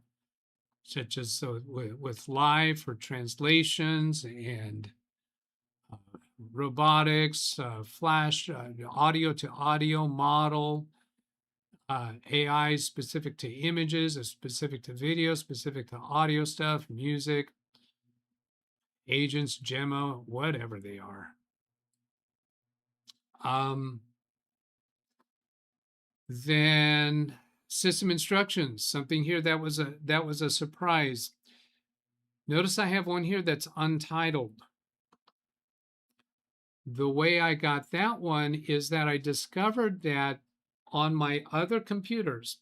such as with Live for translations and robotics, Flash, audio to audio model, AI specific to images, specific to video, specific to audio stuff, music, agents, Gemma, whatever they are. Then system instructions, something here that was a surprise. Notice I have one here that's untitled. The way I got that one is that I discovered that on my other computers,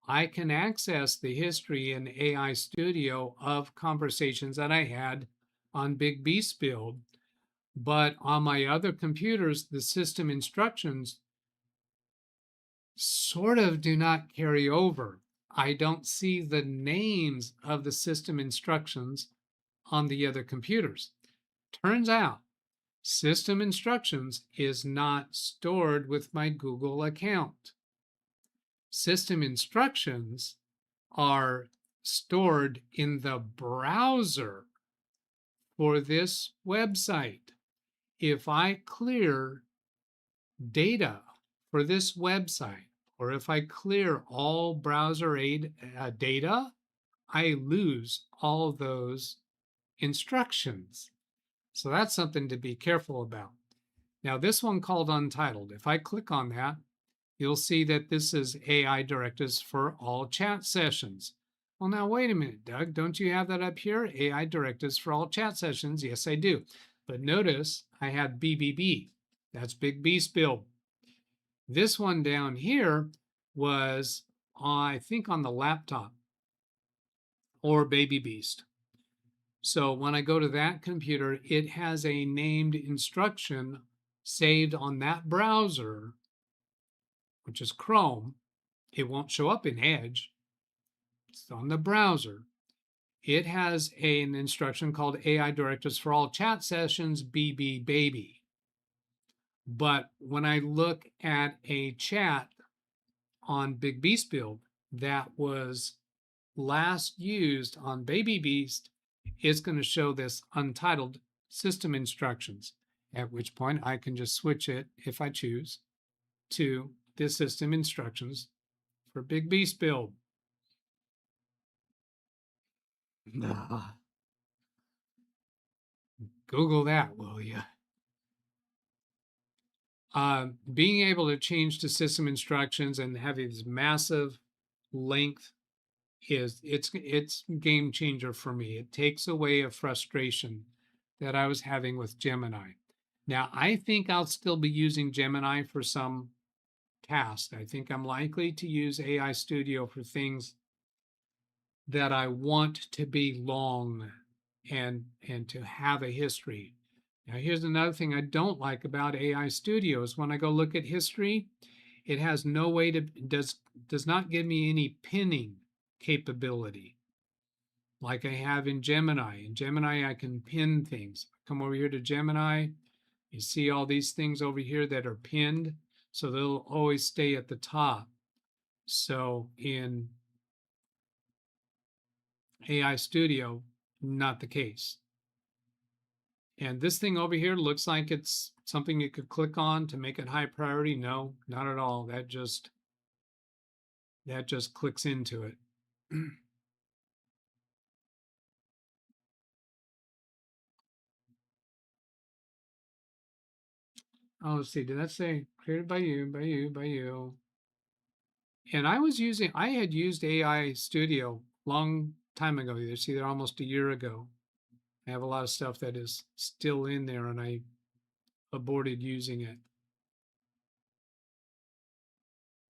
I can access the history in AI Studio of conversations that I had on Big Beast Build. But on my other computers, the system instructions sort of do not carry over. I don't see the names of the system instructions on the other computers. Turns out, system instructions is not stored with my Google account. System instructions are stored in the browser for this website. If I clear data for this website, or if I clear all browser data, I lose all those instructions. So that's something to be careful about. Now, this one called Untitled, if I click on that, you'll see that this is AI directives for all chat sessions. Well, now, wait a minute, Doug, don't you have that up here? AI directives for all chat sessions. Yes, I do. But notice I had BBB. That's Big Beast Build. This one down here was, I think, on the laptop or Baby Beast. So when I go to that computer, it has a named instruction saved on that browser, which is Chrome. It won't show up in Edge. It's on the browser. It has an instruction called AI Directives for All Chat Sessions, BB Baby. But when I look at a chat on Big Beast Build that was last used on Baby Beast, it's going to show this untitled system instructions, at which point I can just switch it, if I choose, to the system instructions for Big Beast Build. Google that, will you? Being able to change to system instructions and having this massive length it's game changer for me. It takes away a frustration that I was having with Gemini. Now, I think I'll still be using Gemini for some tasks. I think I'm likely to use AI Studio for things that I want to be long and to have a history. Now, here's another thing I don't like about AI Studio is when I go look at history, it has no way to, does not give me any pinning capability like I have in Gemini. In Gemini, I can pin things. Come over here to Gemini, you see all these things over here that are pinned, so they'll always stay at the top. So in AI Studio, not the case. And this thing over here looks like it's something you could click on to make it high priority. No, not at all. That just clicks into it. Oh, let's see. Did that say created by you, by you, by you? And I had used AI Studio long time ago. You see, they're almost a year ago. I have a lot of stuff that is still in there, and I aborted using it.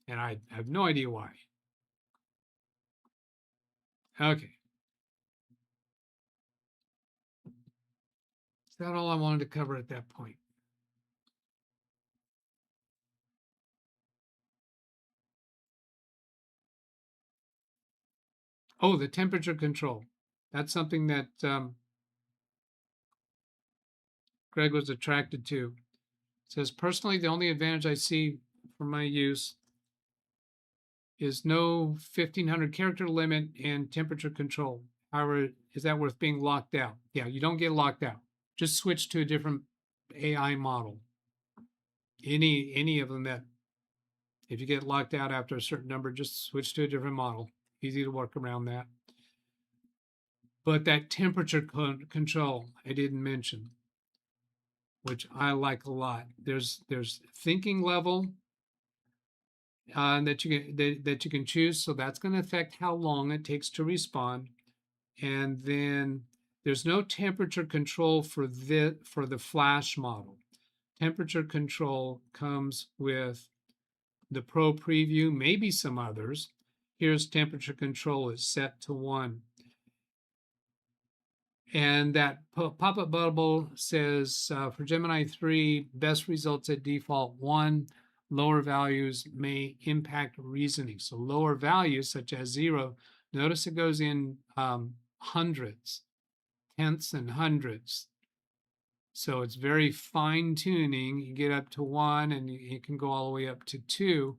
And I have no idea why. Okay. Is that all I wanted to cover at that point? Oh, the temperature control. That's something that Greg was attracted to. It says, personally, the only advantage I see from my use is no 1,500 character limit and temperature control. However, is that worth being locked out? Yeah, you don't get locked out. Just switch to a different AI model. Any of them that, if you get locked out after a certain number, just switch to a different model. Easy to work around that. But that temperature control I didn't mention, which I like a lot. There's thinking level that you can choose, so that's going to affect how long it takes to respond. And then there's no temperature control for the flash model. Temperature control comes with the Pro Preview, maybe some others. Here's temperature control is set to 1. And that pop-up bubble says for Gemini 3, best results at default 1. Lower values may impact reasoning. So lower values such as 0, notice it goes in hundreds, tenths and hundreds. So it's very fine tuning. You get up to 1 and you can go all the way up to 2.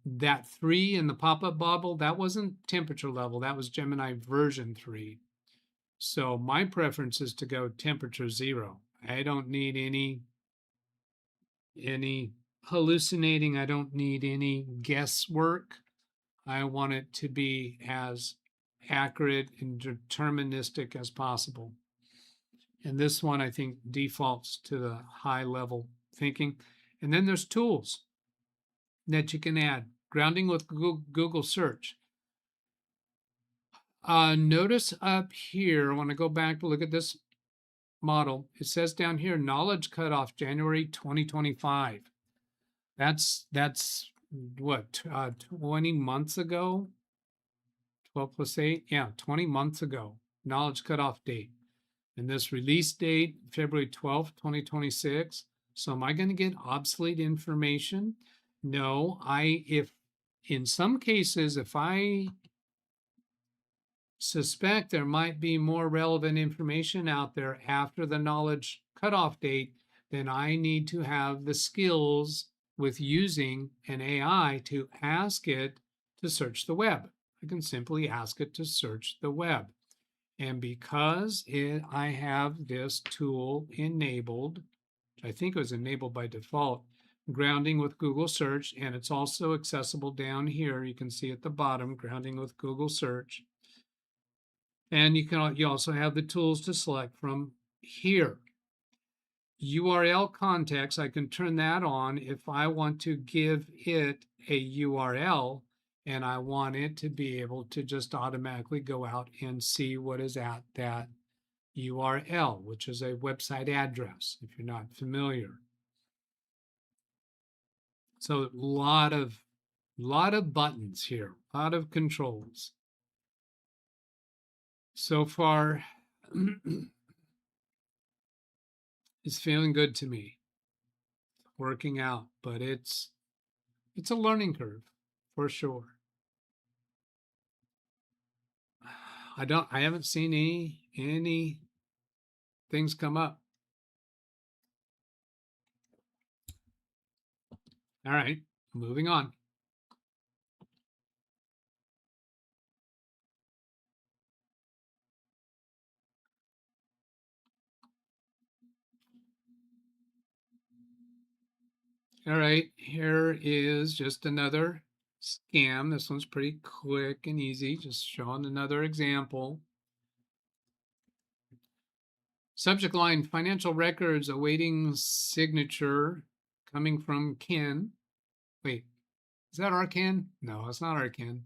That 3 in the pop-up bubble, that wasn't temperature level. That was Gemini version 3. So my preference is to go temperature 0. I don't need any hallucinating. I don't need any guesswork. I want it to be as accurate and deterministic as possible. And this one, I think, defaults to the high level thinking. And then there's tools that you can add. Grounding with Google search. Notice up here, I want to go back to look at this model. It says down here, knowledge cutoff January 2025. That's what, 20 months ago? 12 plus 8? Yeah, 20 months ago. Knowledge cutoff date. And this release date, February 12th, 2026. So am I going to get obsolete information? No, if in some cases, if I suspect there might be more relevant information out there after the knowledge cutoff date, then I need to have the skills with using an AI to ask it to search the web. I can simply ask it to search the web. And because I have this tool enabled, which I think was enabled by default, grounding with Google search, and it's also accessible down here. You can see at the bottom, grounding with Google search. And you also have the tools to select from here. URL context, I can turn that on if I want to give it a URL and I want it to be able to just automatically go out and see what is at that URL, which is a website address, if you're not familiar. So a lot of buttons here, a lot of controls. So far, it's feeling good to me, working out, but it's a learning curve for sure. I haven't seen any things come up. All right, moving on. All right, here is just another scam. This one's pretty quick and easy, just showing another example. Subject line, financial records awaiting signature coming from Ken. Wait, is that our Ken? No, it's not our Ken.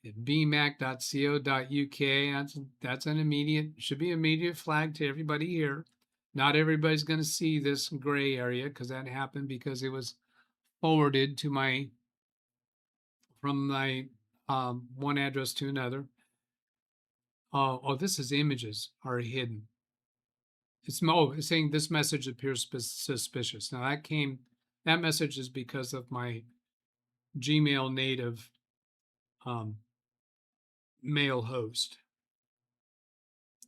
bmac.co.uk. That's an immediate, should be immediate flag to everybody here. Not everybody's going to see this gray area because that happened because it was forwarded to from my one address to another. Oh, this is images are hidden. It's saying this message appears suspicious. Now that message is because of my Gmail native mail host.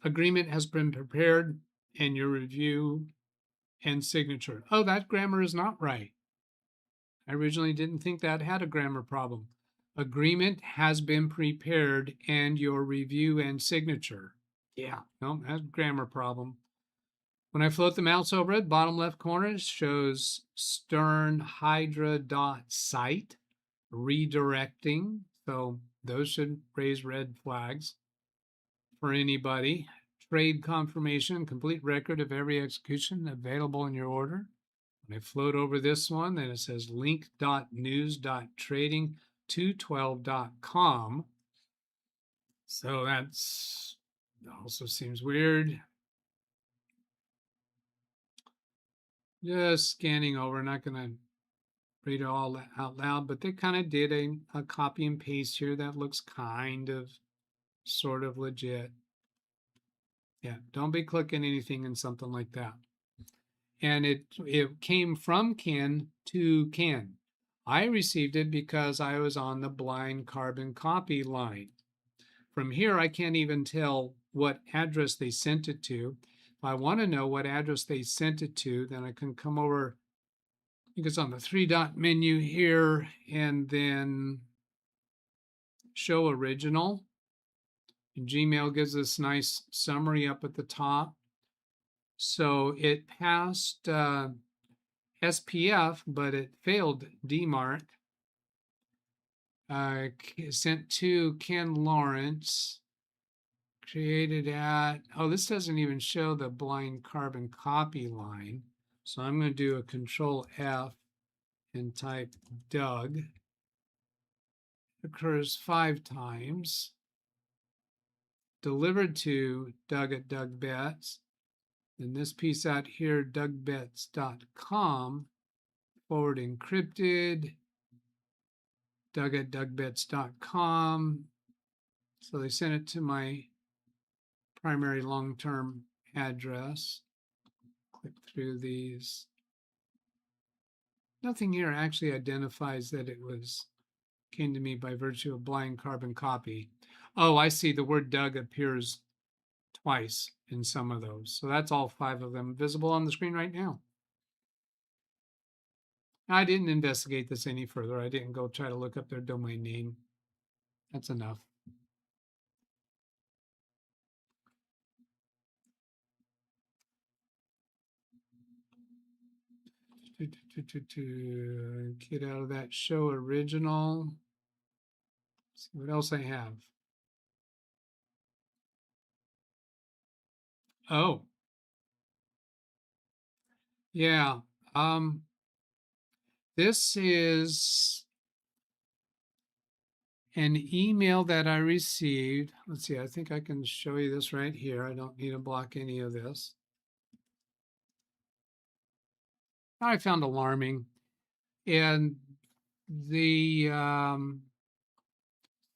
Agreement has been prepared. and your review and signature. Oh, that grammar is not right. I originally didn't think that had a grammar problem. Agreement has been prepared and your review and signature. Yeah, no, that's a grammar problem. When I float the mouse over it, bottom left corner shows sternhydra.site redirecting. So those should raise red flags for anybody. Trade confirmation, complete record of every execution available in your order. When I float over this one, then it says link.news.trading212.com. So that's also seems weird. Just scanning over, not going to read it all out loud, but they kind of did a copy and paste here that looks kind of sort of legit. Yeah, don't be clicking anything in something like that. And it came from Ken to Ken. I received it because I was on the blind carbon copy line. From here, I can't even tell what address they sent it to. If I want to know what address they sent it to, then I can come over, I think it's on the 3-dot menu here, and then show original. And Gmail gives us a nice summary up at the top. So it passed SPF, but it failed DMARC. Sent to Ken Lawrence. Created at, oh, this doesn't even show the blind carbon copy line. So I'm going to do a Control F and type Doug. It occurs 5 times. Delivered to Doug at DougBetts. And this piece out here, DougBetts.com, forward encrypted, Doug at DougBetts.com. So they sent it to my primary long-term address. Click through these. Nothing here actually identifies that it came to me by virtue of blind carbon copy. Oh, I see the word Doug appears twice in some of those. So that's all 5 of them visible on the screen right now. I didn't investigate this any further. I didn't go try to look up their domain name. That's enough. Get out of that show original. Let's see what else I have. Oh, yeah. This is an email that I received. Let's see, I think I can show you this right here. I don't need to block any of this. I found alarming. And the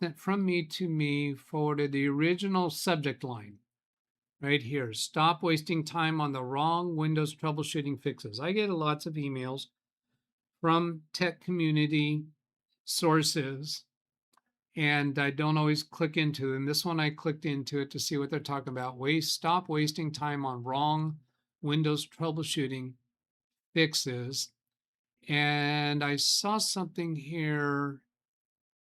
sent from me to me forwarded the original subject line right here. Stop wasting time on the wrong Windows troubleshooting fixes. I get lots of emails from tech community sources, and I don't always click into them. This one I clicked into it to see what they're talking about. Stop wasting time on wrong Windows troubleshooting fixes. And I saw something here.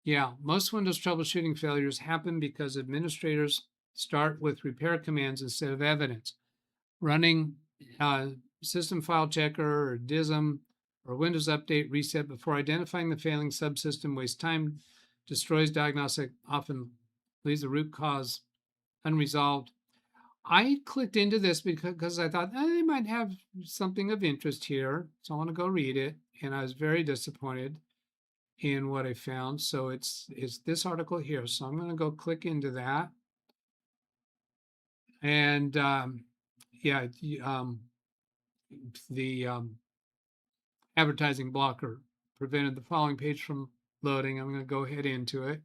Yeah, most Windows troubleshooting failures happen because administrators start with repair commands instead of evidence. Running system file checker or DISM or Windows Update reset before identifying the failing subsystem wastes time, destroys diagnostic, often leaves the root cause unresolved. I clicked into this because I thought they might have something of interest here, so I want to go read it, and I was very disappointed in what I found. So it's this article here. So I'm going to go click into that, and yeah, the advertising blocker prevented the following page from loading. I'm going to go ahead into it.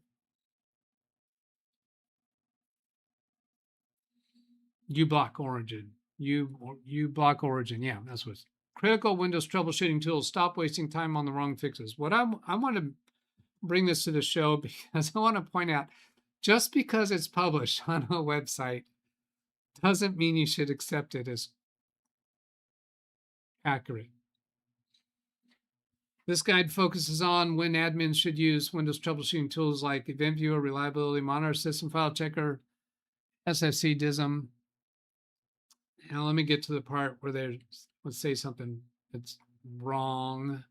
uBlock Origin. uBlock Origin. Yeah, that's what's critical Windows troubleshooting tools. Stop wasting time on the wrong fixes. What I want to bring this to the show because I want to point out, just because it's published on a website doesn't mean you should accept it as accurate. This guide focuses on when admins should use Windows troubleshooting tools like Event Viewer, Reliability Monitor, System File Checker, SFC DISM. Now let me get to the part where they let's say something that's wrong.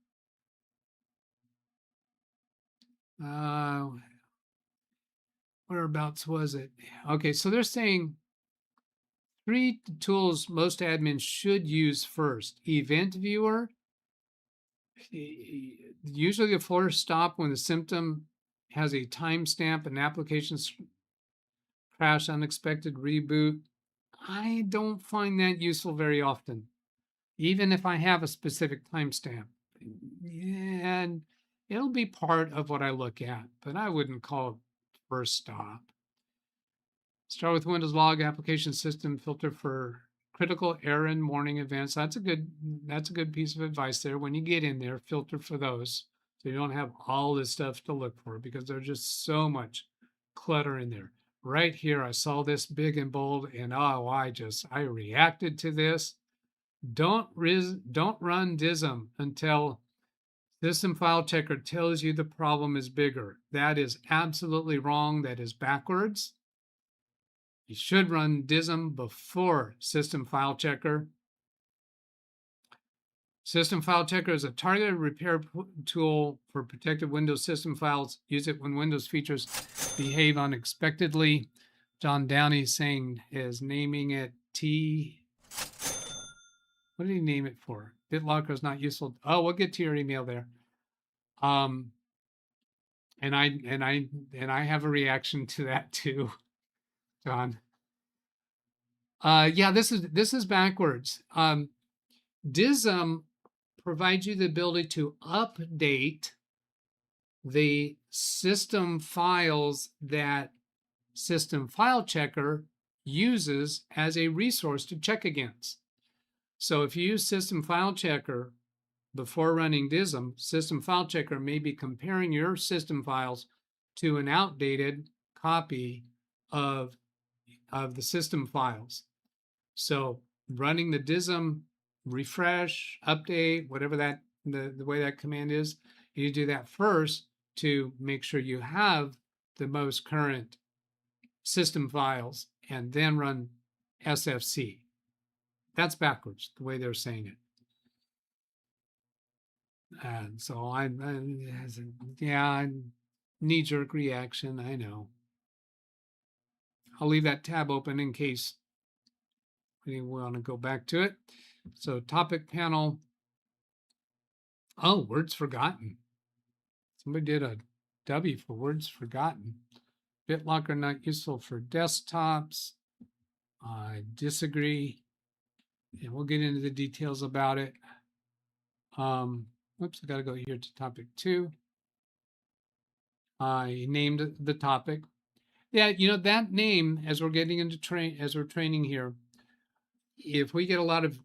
Whereabouts was it? Okay, so they're saying 3 tools most admins should use first. Event Viewer, usually the first stop when the symptom has a timestamp, an application crash, unexpected reboot. I don't find that useful very often, even if I have a specific timestamp. And it'll be part of what I look at, but I wouldn't call it first stop. Start with Windows Log Application System, filter for critical errand warning events. That's a good piece of advice there. When you get in there, filter for those so you don't have all this stuff to look for, because there's just so much clutter in there. Right here, I saw this big and bold, and oh, I reacted to this. Don't run DISM until System File Checker tells you the problem is bigger. That is absolutely wrong. That is backwards. You should run DISM before System File Checker. System File Checker is a targeted repair tool for protected Windows system files. Use it when Windows features behave unexpectedly. John Downey is naming it T. What did he name it for? BitLocker is not useful. Oh, we'll get to your email there. And I have a reaction to that too, John. Yeah, this is backwards. DISM provides you the ability to update the system files that System File Checker uses as a resource to check against. So if you use System File Checker before running DISM, System File Checker may be comparing your system files to an outdated copy of the system files. So running the DISM refresh, update, whatever that the way that command is, you do that first to make sure you have the most current system files, and then run SFC. That's backwards, the way they're saying it. And so knee-jerk reaction, I know. I'll leave that tab open in case we want to go back to it. So topic panel. Oh, words forgotten. Somebody did a W for words forgotten. BitLocker not useful for desktops. I disagree. And we'll get into the details about it. Oops, I got to go here to topic 2. I named the topic. Yeah, that name, as we're getting into training here, if we get a lot of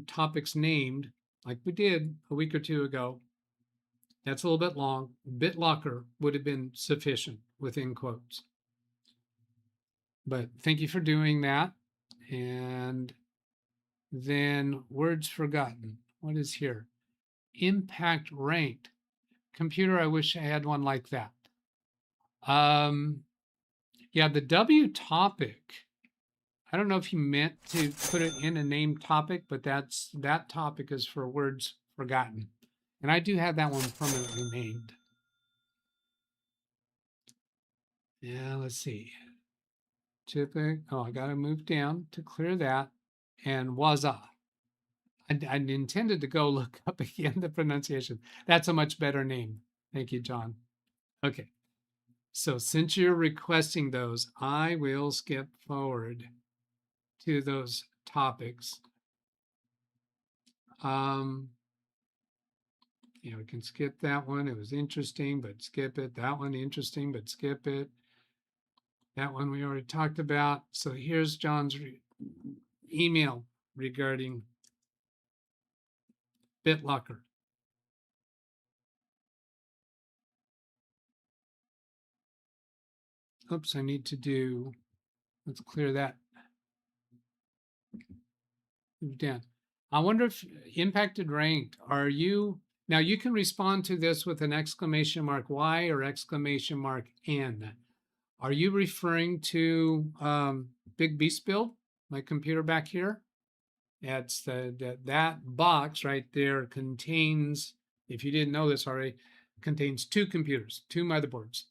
topics named, like we did a week or 2 ago, that's a little bit long. BitLocker would have been sufficient within quotes. But thank you for doing that. And then words forgotten. What is here? Impact ranked. Computer, I wish I had one like that. Yeah, the W topic. I don't know if you meant to put it in a named topic, but that topic is for words forgotten. And I do have that one permanently named. Yeah, let's see. I got to move down to clear that. And waza. I intended to go look up again the pronunciation. That's a much better name. Thank you, John. Okay. So since you're requesting those, I will skip forward to those topics. We can skip that one. It was interesting, but skip it. That one, interesting, but skip it. That one we already talked about. So here's John's email regarding BitLocker. Oops, I need to let's clear that Dan. I wonder if impacted ranked, are you, now you can respond to this with an exclamation mark Y or exclamation mark N. Are you referring to Big Beast Build, my computer back here? That's that box right there contains, if you didn't know this already, contains two computers, two motherboards.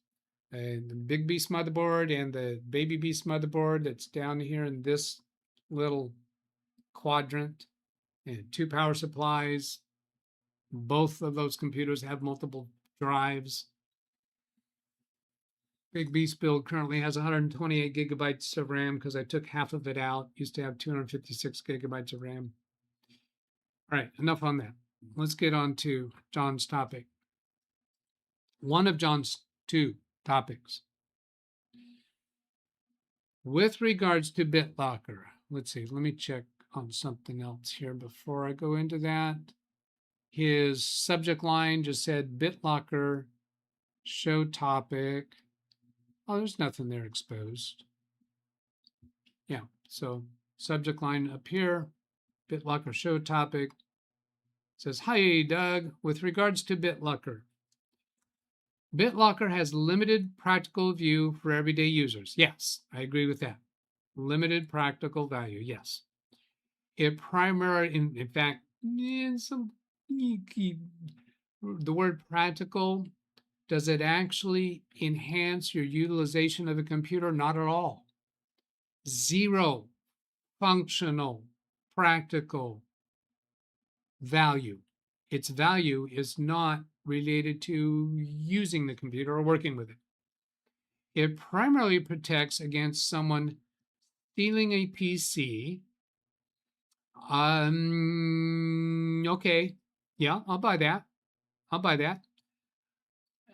And the Big Beast motherboard and the Baby Beast motherboard that's down here in this little quadrant, and two power supplies. Both of those computers have multiple drives. Big Beast Build currently has 128 gigabytes of RAM because I took half of it out. Used to have 256 gigabytes of RAM. All right, enough on that. Let's get on to John's topic. One of John's two topics. With regards to BitLocker, let's see, let me check on something else here before I go into that. His subject line just said BitLocker, show topic. Oh, there's nothing there exposed. Yeah, so subject line up here, BitLocker show topic. It says, hi, Doug. With regards to BitLocker, BitLocker has limited practical view for everyday users. Yes, I agree with that. Limited practical value, yes. It primarily, in fact, the word practical, does it actually enhance your utilization of a computer? Not at all. Zero functional, practical value. Its value is not related to using the computer or working with it. It primarily protects against someone stealing a PC. Okay, yeah, I'll buy that. I'll buy that.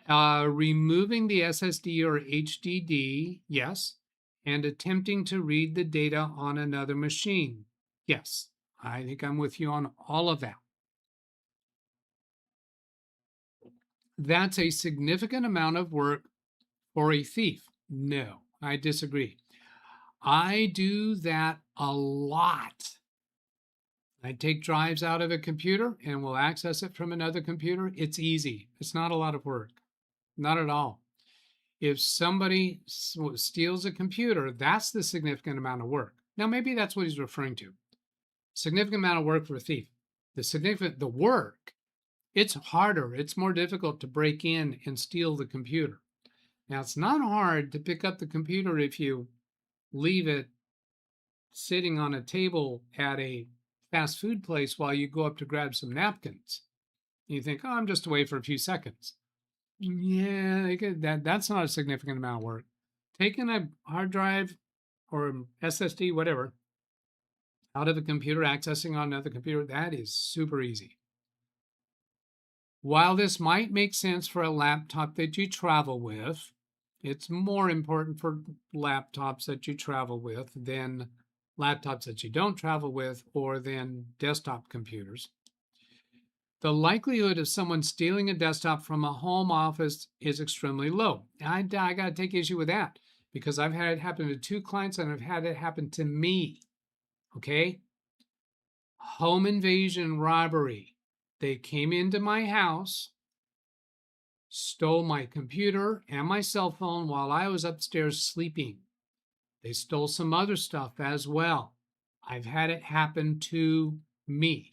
Removing the SSD or HDD, yes, and attempting to read the data on another machine. Yes, I think I'm with you on all of that. That's a significant amount of work for a thief. No, I disagree. I do that a lot. I take drives out of a computer and will access it from another computer. It's easy. It's not a lot of work. Not at all. If somebody steals a computer, that's the significant amount of work. Now, maybe that's what he's referring to. Significant amount of work for a thief. The work, it's harder. It's more difficult to break in and steal the computer. Now, it's not hard to pick up the computer if you leave it sitting on a table at a fast food place while you go up to grab some napkins. You think, oh, I'm just away for a few seconds. Yeah, that's not a significant amount of work. Taking a hard drive or SSD, whatever, out of a computer, accessing on another computer, that is super easy. While this might make sense for a laptop that you travel with, it's more important for laptops that you travel with than laptops that you don't travel with or than desktop computers. The likelihood of someone stealing a desktop from a home office is extremely low. I got to take issue with that because I've had it happen to two clients and I've had it happen to me. Okay? Home invasion robbery. They came into my house, stole my computer and my cell phone while I was upstairs sleeping. They stole some other stuff as well. I've had it happen to me.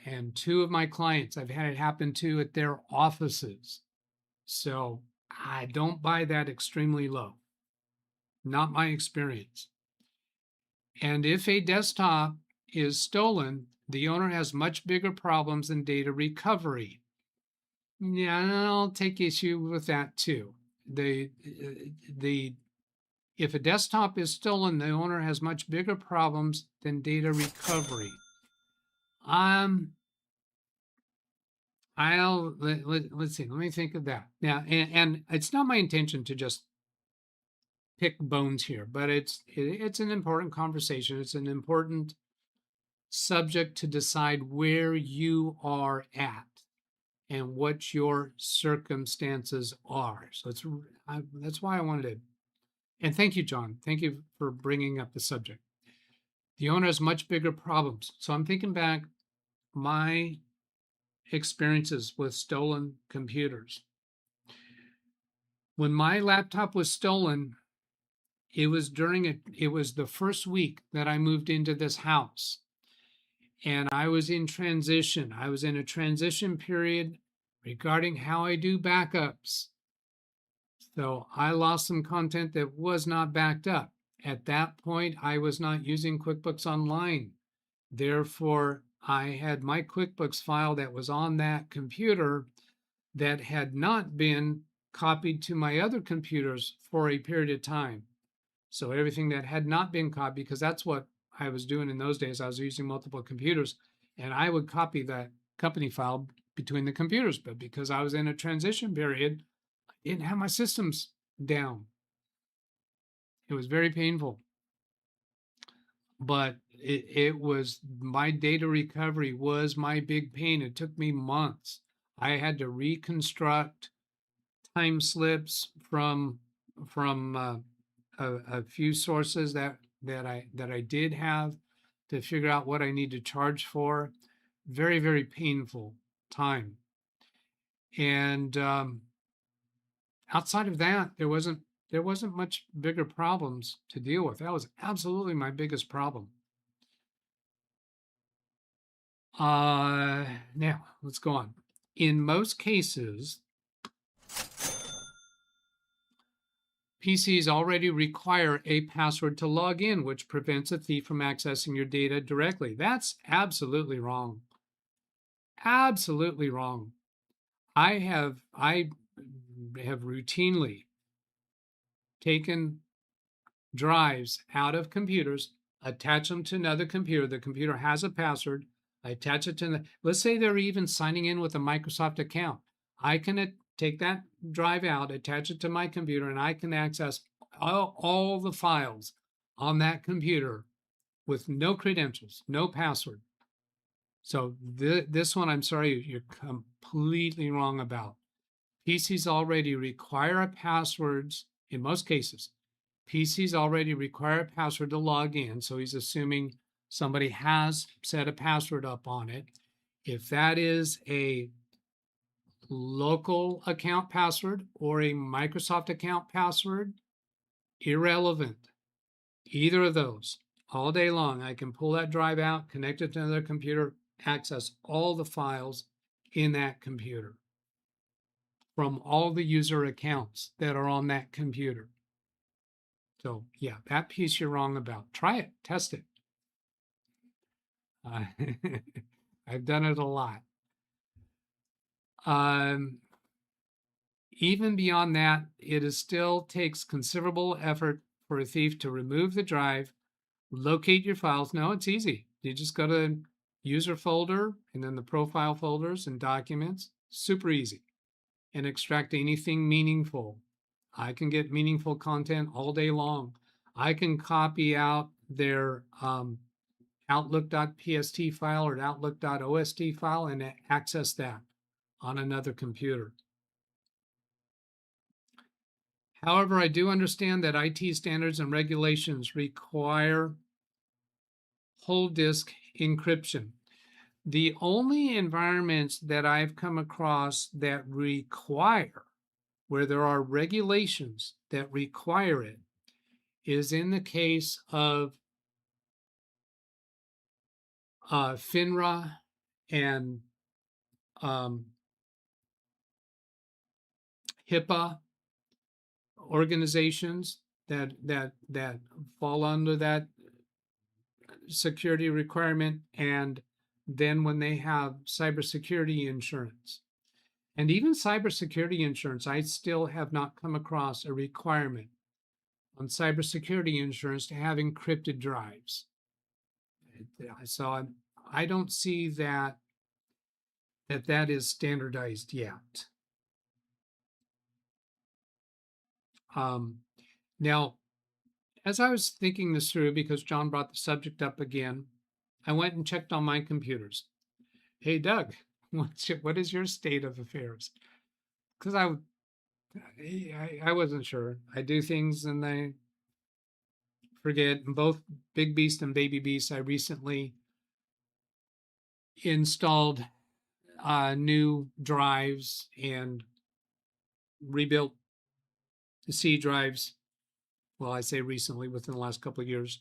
And two of my clients, I've had it happen to at their offices. So I don't buy that extremely low. Not my experience. And if a desktop is stolen, the owner has much bigger problems than data recovery. Yeah, I'll take issue with that too. If a desktop is stolen, the owner has much bigger problems than data recovery. Let's see. Let me think of that. Now, and it's not my intention to just pick bones here, but it's an important conversation. It's an important subject to decide where you are at and what your circumstances are. So that's why I wanted to. And thank you, John. Thank you for bringing up the subject. The owner has much bigger problems. So I'm thinking back my experiences with stolen computers. When my laptop was stolen, it was the first week that I moved into this house. And I was in transition. I was in a transition period regarding how I do backups. So I lost some content that was not backed up. At that point, I was not using QuickBooks Online. Therefore, I had my QuickBooks file that was on that computer that had not been copied to my other computers for a period of time. So everything that had not been copied, because that's what I was doing in those days, I was using multiple computers, and I would copy that company file between the computers. But because I was in a transition period, I didn't have my systems down. It was very painful. But it was, my data recovery was my big pain. It took me months. I had to reconstruct time slips from a few sources that I did have to figure out what I need to charge for. Very, very painful time. And outside of that, there wasn't much bigger problems to deal with. That was absolutely my biggest problem. Now let's go on. In most cases, PCs already require a password to log in, which prevents a thief from accessing your data directly. That's absolutely wrong. Absolutely wrong. I have routinely taken drives out of computers, attach them to another computer. The computer has a password. I attach it to let's say they're even signing in with a Microsoft account. I can take that drive out, attach it to my computer, and I can access all the files on that computer with no credentials, no password. So this one, I'm sorry, you're completely wrong about. PCs already require passwords in most cases. PCs already require a password to log in, so he's assuming somebody has set a password up on it. If that is a local account password or a Microsoft account password, irrelevant. Either of those, all day long, I can pull that drive out, connect it to another computer, access all the files in that computer from all the user accounts that are on that computer. So yeah, that piece you're wrong about. Try it, test it. I've done it a lot. Even beyond that, it still takes considerable effort for a thief to remove the drive, locate your files. No, it's easy. You just go to the user folder and then the profile folders and documents. Super easy. And extract anything meaningful. I can get meaningful content all day long. I can copy out their outlook.pst file or outlook.ost file and access that on another computer. However, I do understand that IT standards and regulations require whole disk encryption. The only environments that I've come across that require, where there are regulations that require it, is in the case of FINRA and HIPAA organizations that fall under that security requirement, and then when they have cybersecurity insurance. And even cybersecurity insurance, I still have not come across a requirement on cybersecurity insurance to have encrypted drives. So I don't see that is standardized yet. Now, as I was thinking this through, because John brought the subject up again, I went and checked on my computers. Hey, Doug, what is your state of affairs? Because I wasn't sure. I do things and I forget. In both Big Beast and Baby Beast, I recently installed new drives and rebuilt the C drives. Well, I say recently, within the last couple of years.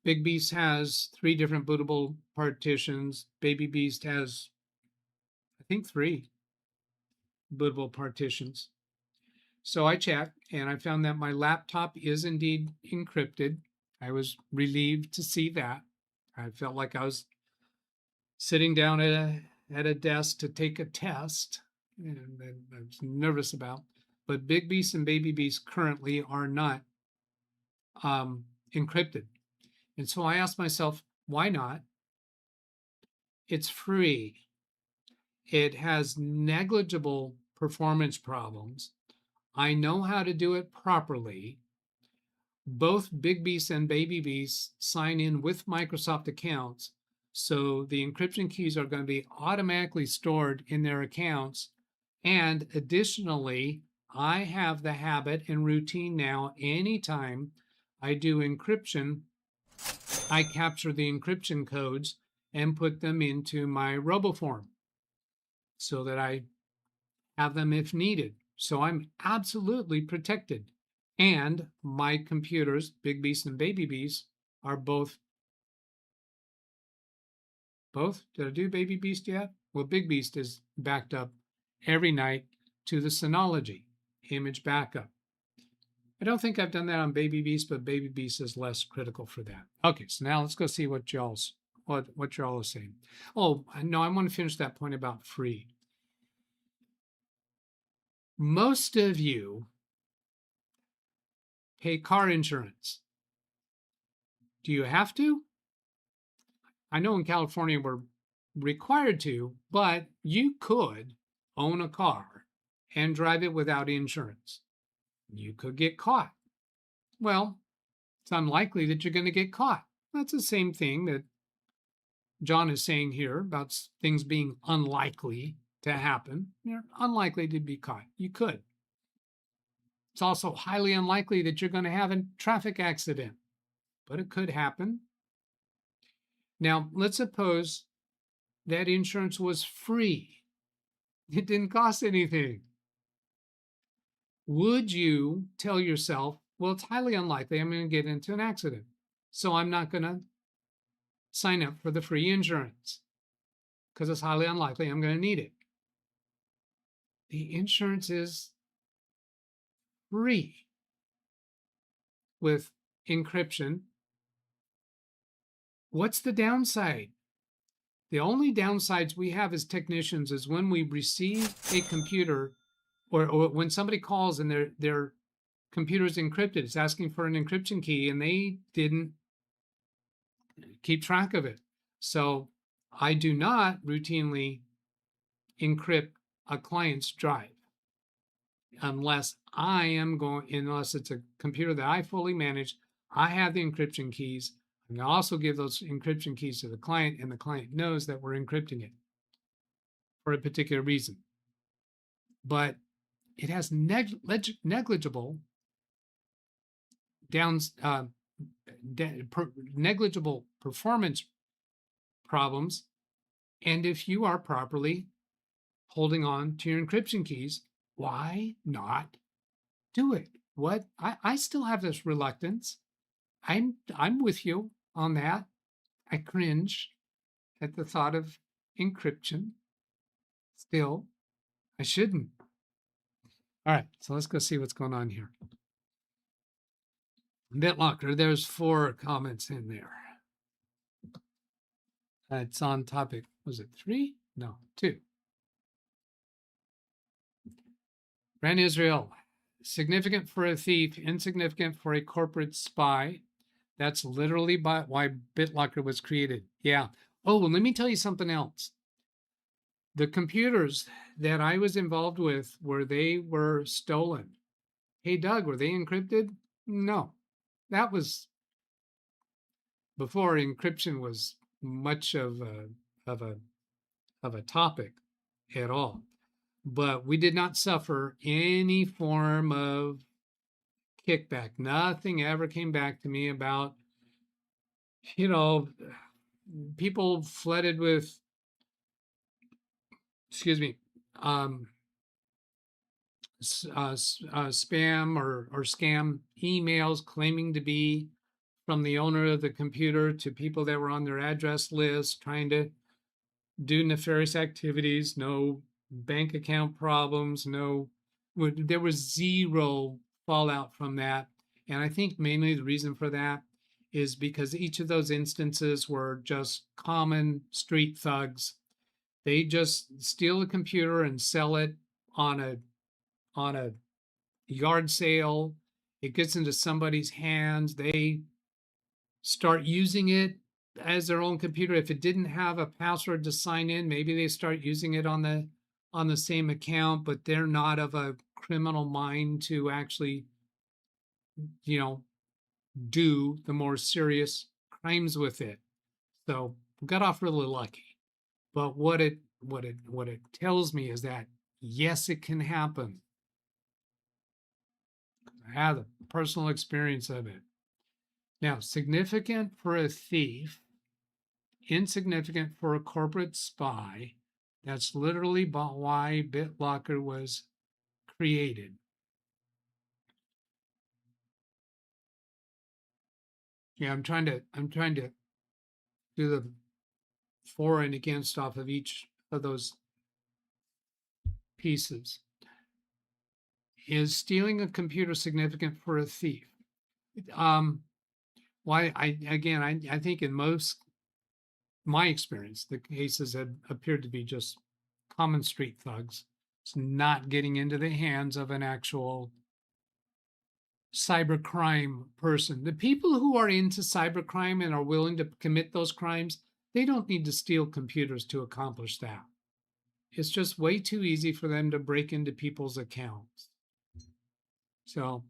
Big Beast has 3 different bootable partitions. Baby Beast has, I think, 3 bootable partitions. So I checked and I found that my laptop is indeed encrypted. I was relieved to see that. I felt like I was sitting down at a desk to take a test, and I was nervous about. But Big Beast and Baby Beast currently are not encrypted. And so I asked myself, why not? It's free. It has negligible performance problems. I know how to do it properly. Both Big Beast and Baby Beast sign in with Microsoft accounts, so the encryption keys are going to be automatically stored in their accounts. And additionally, I have the habit and routine now, anytime I do encryption, I capture the encryption codes and put them into my RoboForm so that I have them if needed. So I'm absolutely protected. And my computers, Big Beast and Baby Beast, are both. Did I do Baby Beast yet? Well, Big Beast is backed up every night to the Synology image backup. I don't think I've done that on Baby Beast, but Baby Beast is less critical for that. Okay, so now let's go see what y'all are saying. Oh, no, I want to finish that point about free. Most of you pay car insurance. Do you have to? I know in California we're required to, but you could own a car and drive it without insurance. You could get caught. Well, it's unlikely that you're going to get caught. That's the same thing that John is saying here about things being unlikely to happen. You're unlikely to be caught. You could. It's also highly unlikely that you're going to have a traffic accident, but it could happen. Now, let's suppose that insurance was free. It didn't cost anything. Would you tell yourself, well, it's highly unlikely I'm going to get into an accident, so I'm not going to sign up for the free insurance because it's highly unlikely I'm going to need it? The insurance is free with encryption. What's the downside? The only downsides we have as technicians is when we receive a computer or when somebody calls and their computer is encrypted, it's asking for an encryption key and they didn't keep track of it. So I do not routinely encrypt a client's drive unless it's a computer that I fully manage. I have the encryption keys. I'm going to also give those encryption keys to the client, and the client knows that we're encrypting it for a particular reason. But it has negligible negligible performance problems. And if you are properly holding on to your encryption keys, why not do it? I still have this reluctance. I'm with you on that. I cringe at the thought of encryption. Still, I shouldn't. All right, so let's go see what's going on here. BitLocker, there's 4 comments in there. It's on topic. Was it 3? No, 2. Brand Israel, significant for a thief, insignificant for a corporate spy. That's literally why BitLocker was created. Yeah. Oh, well, let me tell you something else. The computers that I was involved with where they were stolen. Hey, Doug, were they encrypted? No. That was before encryption was much of a topic at all. But we did not suffer any form of kickback. Nothing ever came back to me about, people flooded with, excuse me, spam or scam emails claiming to be from the owner of the computer to people that were on their address list trying to do nefarious activities. No bank account problems. There was zero fallout from that. And I think mainly the reason for that is because each of those instances were just common street thugs. They just steal a computer and sell it on a yard sale. It gets into somebody's hands. They start using it as their own computer. If it didn't have a password to sign in, maybe they start using it on the same account, but they're not of a criminal mind to actually, do the more serious crimes with it. So got off really lucky. But what it tells me is that yes, it can happen. I have a personal experience of it. Now, significant for a thief, insignificant for a corporate spy. That's literally why BitLocker was created. Yeah, I'm trying to do the for and against off of each of those pieces. Is stealing a computer significant for a thief? I think in my experience, the cases have appeared to be just common street thugs. It's not getting into the hands of an actual cybercrime person. The people who are into cybercrime and are willing to commit those crimes, they don't need to steal computers to accomplish that. It's just way too easy for them to break into people's accounts. So,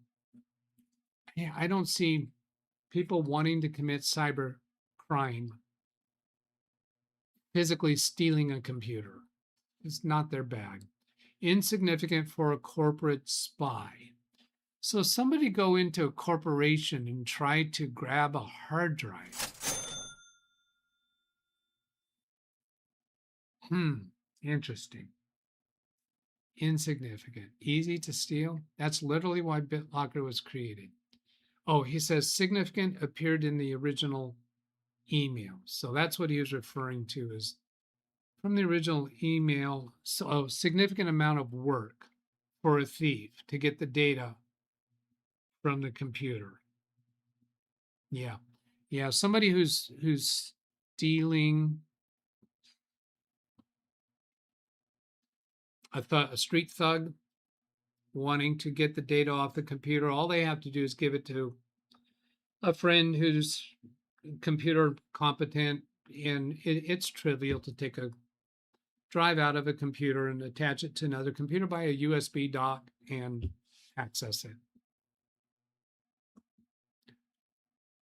yeah, I don't see people wanting to commit cyber crime physically stealing a computer. It's not their bag. Insignificant for a corporate spy. So somebody go into a corporation and try to grab a hard drive. Interesting. Insignificant. Easy to steal. That's literally why BitLocker was created. Oh, he says significant appeared in the original email. So that's what he was referring to is from the original email. So significant amount of work for a thief to get the data from the computer. Yeah. Yeah. Somebody who's stealing a street thug wanting to get the data off the computer, all they have to do is give it to a friend who's computer competent, and it's trivial to take a drive out of a computer and attach it to another computer by a USB dock and access it.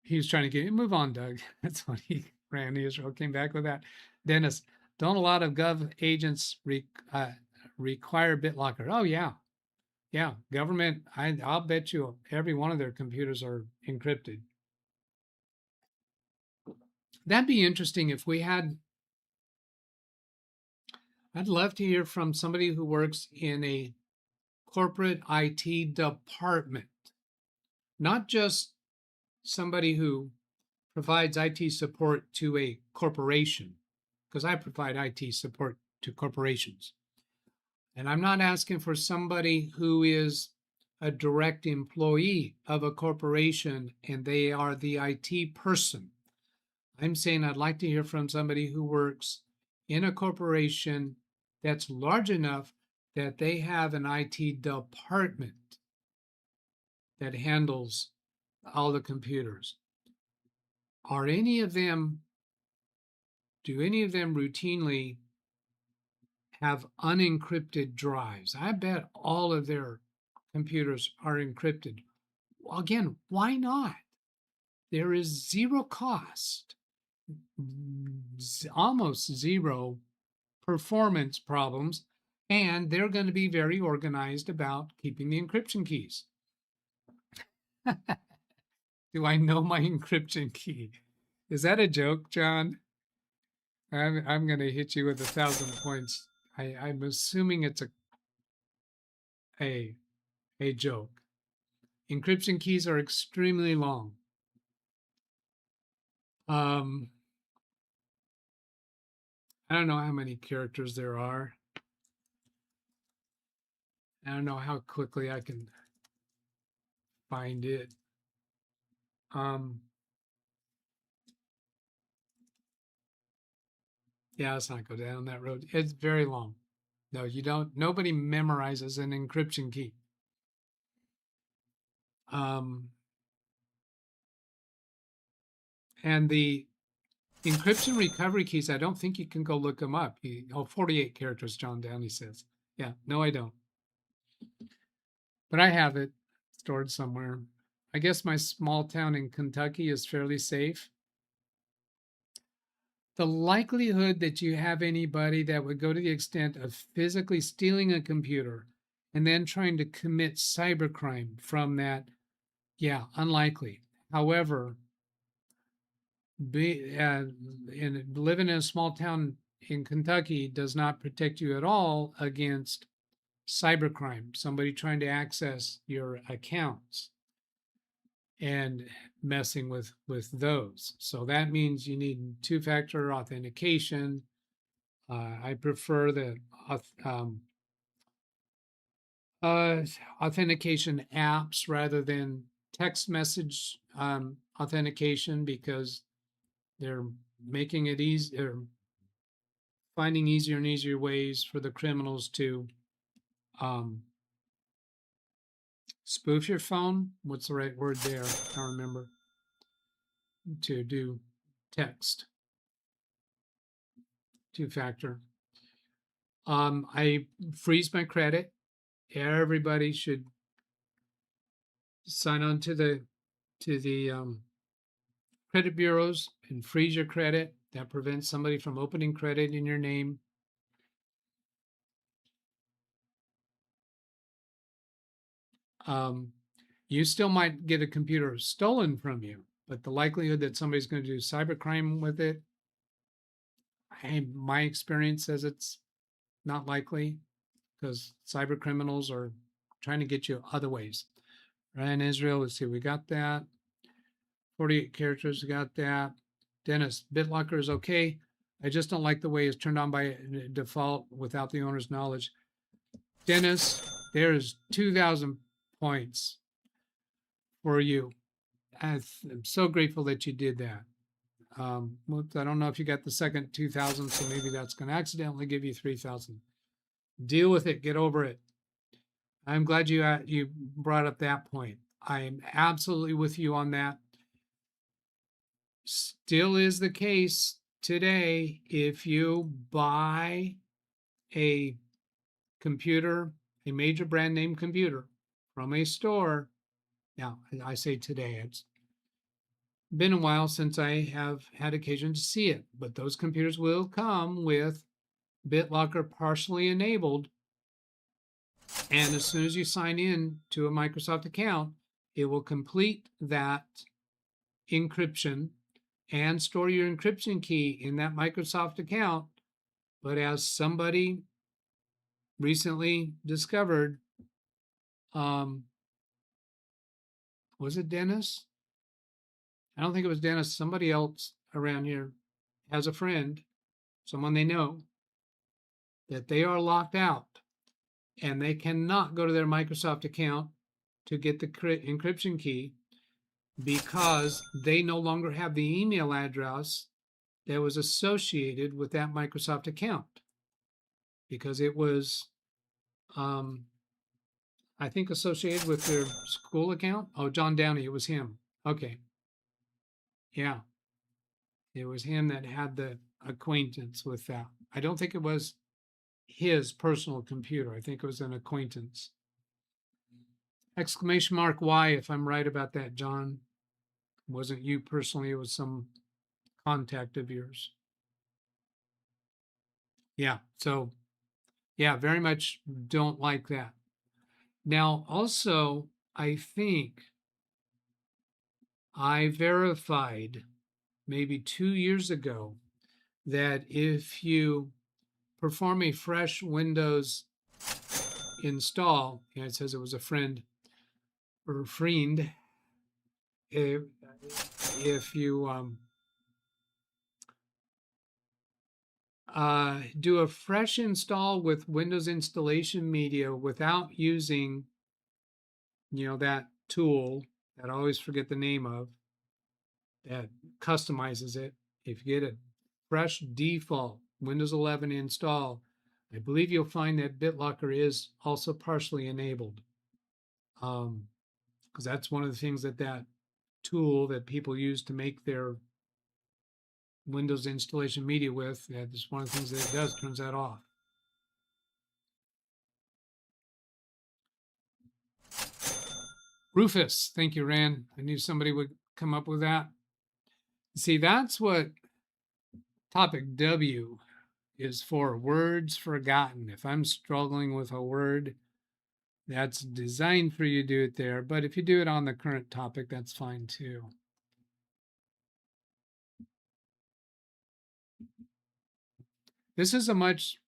He was trying to get move on, Doug. That's what Randy Israel came back with that. Dennis, don't a lot of gov agents require BitLocker? Oh yeah. Yeah, government, I'll bet you every one of their computers are encrypted. That'd be interesting if we had, I'd love to hear from somebody who works in a corporate IT department, not just somebody who provides IT support to a corporation, because I provide IT support to corporations. And I'm not asking for somebody who is a direct employee of a corporation and they are the IT person. I'm saying I'd like to hear from somebody who works in a corporation that's large enough that they have an IT department that handles all the computers. Do any of them routinely have unencrypted drives? I bet all of their computers are encrypted. Again, why not? There is zero cost, almost zero performance problems, and they're going to be very organized about keeping the encryption keys. Do I know my encryption key? Is that a joke, John? I'm going to hit you with 1,000 points. I'm assuming it's a a joke. Encryption keys are extremely long. I don't know how many characters there are. I don't know how quickly I can find it. Yeah, let's not go down that road. It's very long. No, you don't. Nobody memorizes an encryption key. And the encryption recovery keys, I don't think you can go look them up. 48 characters, John Downey says. Yeah, no, I don't. But I have it stored somewhere. I guess my small town in Kentucky is fairly safe. The likelihood that you have anybody that would go to the extent of physically stealing a computer and then trying to commit cybercrime from that, yeah, unlikely. However, living in a small town in Kentucky does not protect you at all against cybercrime, somebody trying to access your accounts and messing with those. So that means you need two-factor authentication. I prefer the authentication apps rather than text message authentication, because they're making it easy, they're finding easier and easier ways for the criminals to spoof your phone. What's the right word there? I don't remember. To do text, two-factor. I freeze my credit. Everybody should sign on to the credit bureaus and freeze your credit. That prevents somebody from opening credit in your name. You still might get a computer stolen from you, but the likelihood that somebody's going to do cybercrime with it, my experience says it's not likely, because cyber criminals are trying to get you other ways. Ryan Israel, let's see, we got that. 48 characters, we got that. Dennis, BitLocker is okay. I just don't like the way it's turned on by default without the owner's knowledge. Dennis, there's 2,000 points for you. I'm so grateful that you did that. I don't know if you got the second 2,000, so maybe that's going to accidentally give you 3,000. Deal with it. Get over it. I'm glad you brought up that point. I am absolutely with you on that. Still is the case today. If you buy a computer, a major brand name computer from a store, now I say today, it's been a while since I have had occasion to see it, but those computers will come with BitLocker partially enabled. And as soon as you sign in to a Microsoft account, it will complete that encryption and store your encryption key in that Microsoft account. But as somebody recently discovered, was it Dennis? I don't think it was Dennis. Somebody else around here has a friend, someone they know, that they are locked out and they cannot go to their Microsoft account to get the encryption key because they no longer have the email address that was associated with that Microsoft account, because it was, I think, associated with their school account. Oh, John Downey, it was him. Okay. Yeah. It was him that had the acquaintance with that. I don't think it was his personal computer. I think it was an acquaintance. Exclamation mark Y, if I'm right about that, John. It wasn't you personally, it was some contact of yours. Yeah. So, yeah, very much don't like that. Now, also, I think I verified maybe 2 years ago that if you perform a fresh Windows install, and it says it was a friend or a friend, if you do a fresh install with Windows installation media without using, that tool that I always forget the name of that customizes it. If you get a fresh default Windows 11 install, I believe you'll find that BitLocker is also partially enabled. Because that's one of the things that tool that people use to make their Windows installation media with, that's one of the things that it does, turns that off. Rufus, thank you, Rand. I knew somebody would come up with that. See, that's what topic W is for, words forgotten. If I'm struggling with a word, that's designed for you to do it there. But if you do it on the current topic, that's fine too. This is a much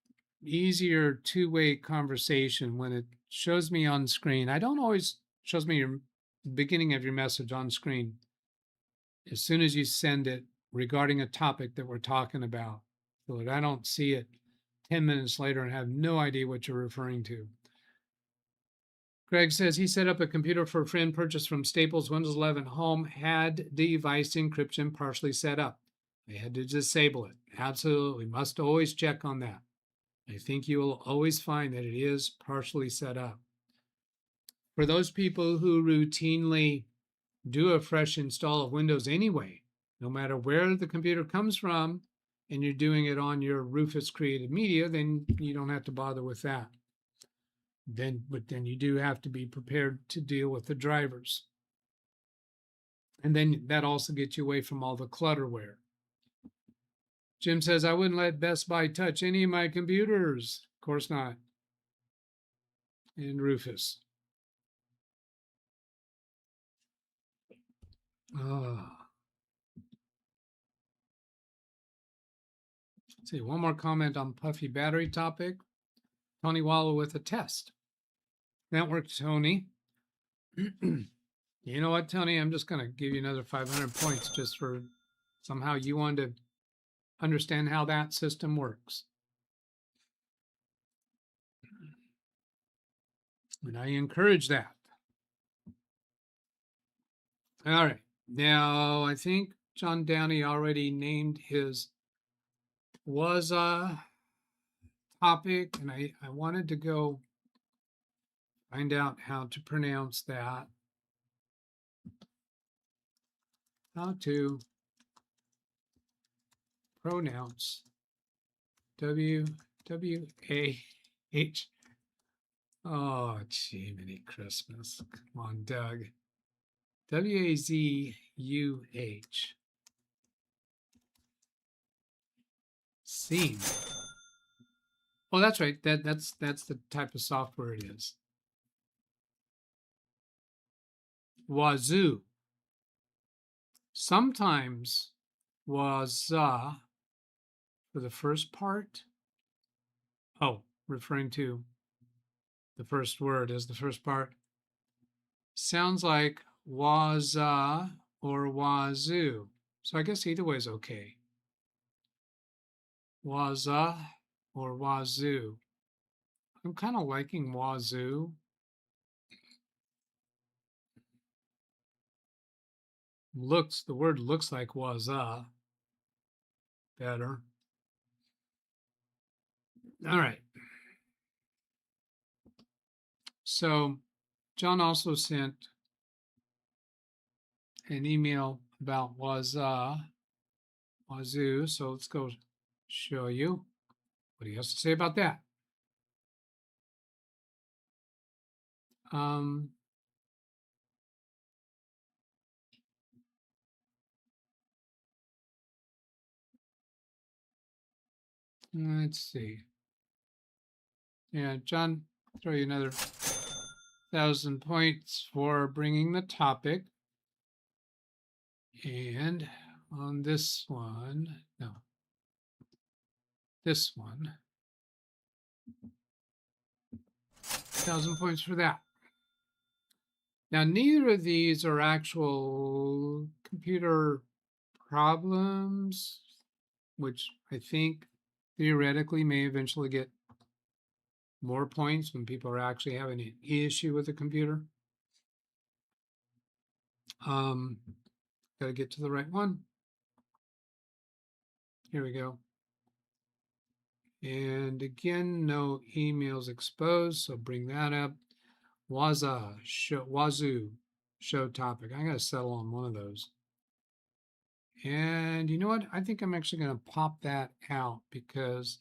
easier two-way conversation when it shows me on screen. I don't always shows me your beginning of your message on screen as soon as you send it regarding a topic that we're talking about, so that I don't see it 10 minutes later and have no idea what you're referring to. Greg says he set up a computer for a friend purchased from Staples. Windows 11 Home had device encryption partially set up. They had to disable it. Absolutely. Must always check on that. I think you will always find that it is partially set up. For those people who routinely do a fresh install of Windows anyway, no matter where the computer comes from, and you're doing it on your Rufus created media, then you don't have to bother with that. But then you do have to be prepared to deal with the drivers. And then that also gets you away from all the clutterware. Jim says, I wouldn't let Best Buy touch any of my computers. Of course not. And Rufus. Let's see, one more comment on puffy battery topic. Tony Wallow with a test. Network Tony. You know what, Tony? I'm just going to give you another 500 points just for somehow you wanted to understand how that system works. And I encourage that. All right. Now, I think John Downey already named his was a topic, and I wanted to go find out how to pronounce that. How to pronounce W-W-A-H. Oh, gee, many Christmas. Come on, Doug. W-A-Z-U-H. Seam. Oh, that's right. That's the type of software it is. Wazoo. Sometimes waza for the first part. Oh, referring to the first word as the first part. Sounds like waza or wazoo. So I guess either way is okay. Waza or wazoo. I'm kind of liking wazoo. The word looks like waza better. All right. So John also sent an email about wazoo. So let's go show you what he has to say about that. Let's see. Yeah, John, throw you another 1,000 points for bringing the topic. And on this one, no, this one, 1,000 points for that. Now, neither of these are actual computer problems, which I think theoretically may eventually get more points when people are actually having an issue with the computer. Got to get to the right one. Here we go. And again, no emails exposed, so bring that up. Wazoo show topic. I gotta settle on one of those. And you know what? I think I'm actually gonna pop that out because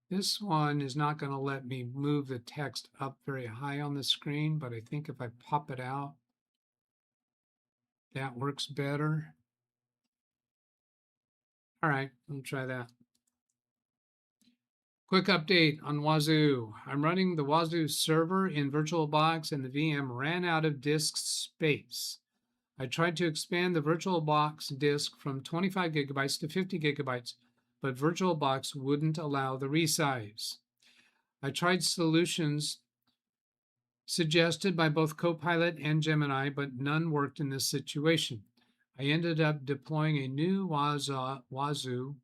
this one is not gonna let me move the text up very high on the screen, but I think if I pop it out, that works better. All right, we'll try that. Quick update on Wazoo. I'm running the Wazoo server in VirtualBox and the VM ran out of disk space. I tried to expand the VirtualBox disk from 25 gigabytes to 50 gigabytes, but VirtualBox wouldn't allow the resize. I tried solutions suggested by both Copilot and Gemini, but none worked in this situation. I ended up deploying a new Wazoo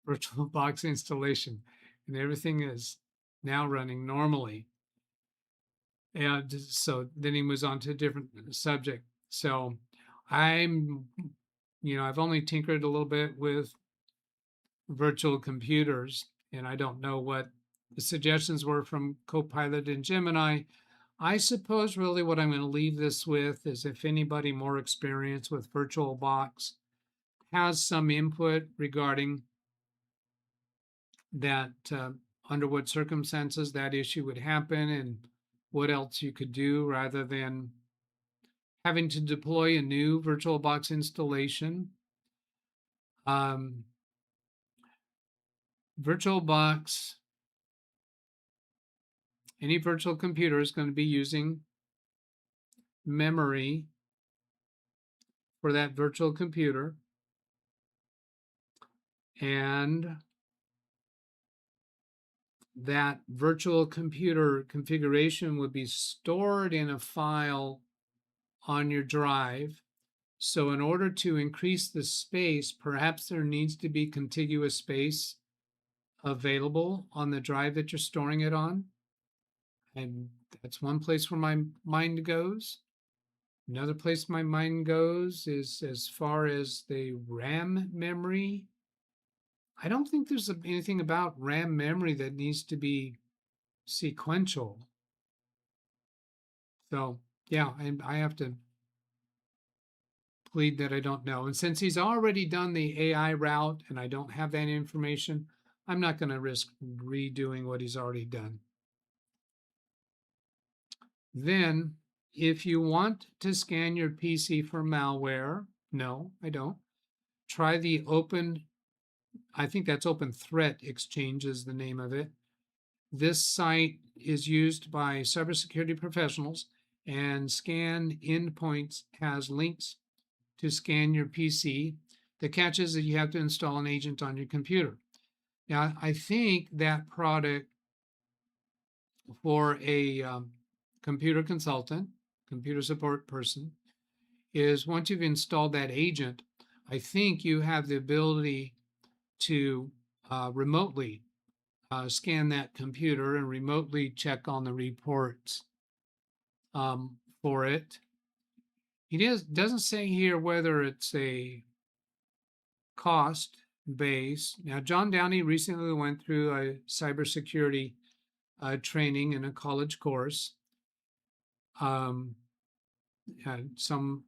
VirtualBox installation, and everything is now running normally. And so then he moves on to a different subject. So I've only tinkered a little bit with virtual computers, and I don't know what the suggestions were from Copilot and Gemini. I suppose really what I'm going to leave this with is if anybody more experienced with VirtualBox has some input regarding that, under what circumstances that issue would happen and what else you could do rather than having to deploy a new VirtualBox installation. VirtualBox, any virtual computer is going to be using memory for that virtual computer. And that virtual computer configuration would be stored in a file on your drive. So in order to increase the space, perhaps there needs to be contiguous space available on the drive that you're storing it on. And that's one place where my mind goes. Another place my mind goes is as far as the RAM memory. I don't think there's anything about RAM memory that needs to be sequential. So yeah, I have to plead that I don't know. And since he's already done the AI route and I don't have that information, I'm not going to risk redoing what he's already done. Then, if you want to scan your PC for malware, no, I don't. Try the I think that's Open Threat Exchange is the name of it. This site is used by cybersecurity professionals, and Scan Endpoints has links to scan your PC. The catch is that you have to install an agent on your computer. Now, I think that product for a computer consultant, computer support person, is once you've installed that agent, I think you have the ability to remotely scan that computer and remotely check on the reports for it. He doesn't say here whether it's a cost base. Now, John Downey recently went through a cybersecurity training in a college course. At some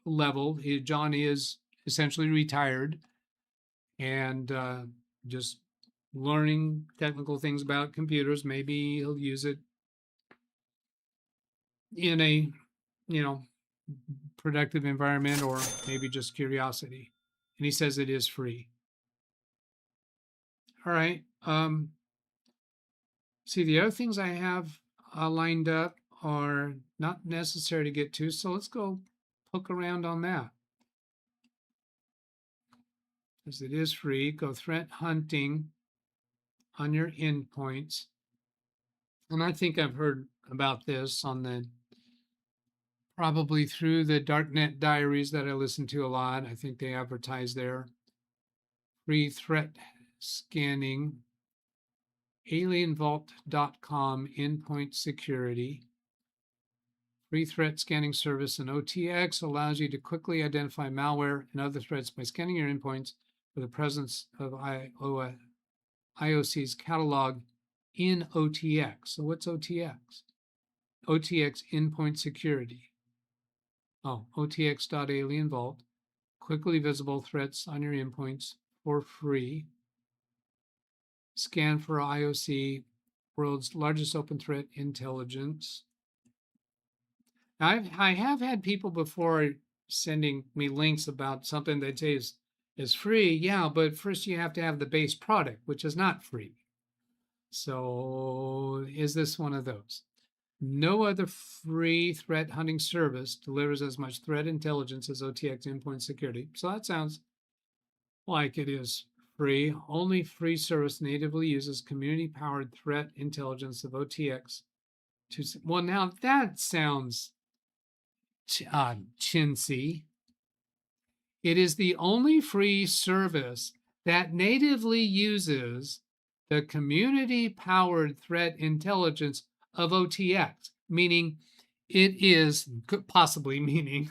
level, John is essentially retired and just learning technical things about computers. Maybe he'll use it in a, productive environment, or maybe just curiosity. And he says it is free. All right. See, the other things I have lined up are not necessary to get to. So let's go poke around on that. Because it is free. Go threat hunting on your endpoints. And I think I've heard about this on the probably through the Darknet diaries that I listen to a lot. I think they advertise there. Free threat scanning. alienvault.com endpoint security. Free threat scanning service and OTX allows you to quickly identify malware and other threats by scanning your endpoints for the presence of IOC's catalog in OTX. So what's OTX? OTX endpoint security. Oh, OTX.alienvault. Quickly visible threats on your endpoints for free. Scan for IOC, world's largest open threat intelligence. Now, I have had people before sending me links about something they say is free. Yeah, but first you have to have the base product, which is not free. So is this one of those? No other free threat hunting service delivers as much threat intelligence as OTX endpoint security. So that sounds like it is free. Only free service natively uses community-powered threat intelligence of OTX. Well, now that sounds chintzy. It is the only free service that natively uses the community-powered threat intelligence of OTX, meaning it is, possibly meaning,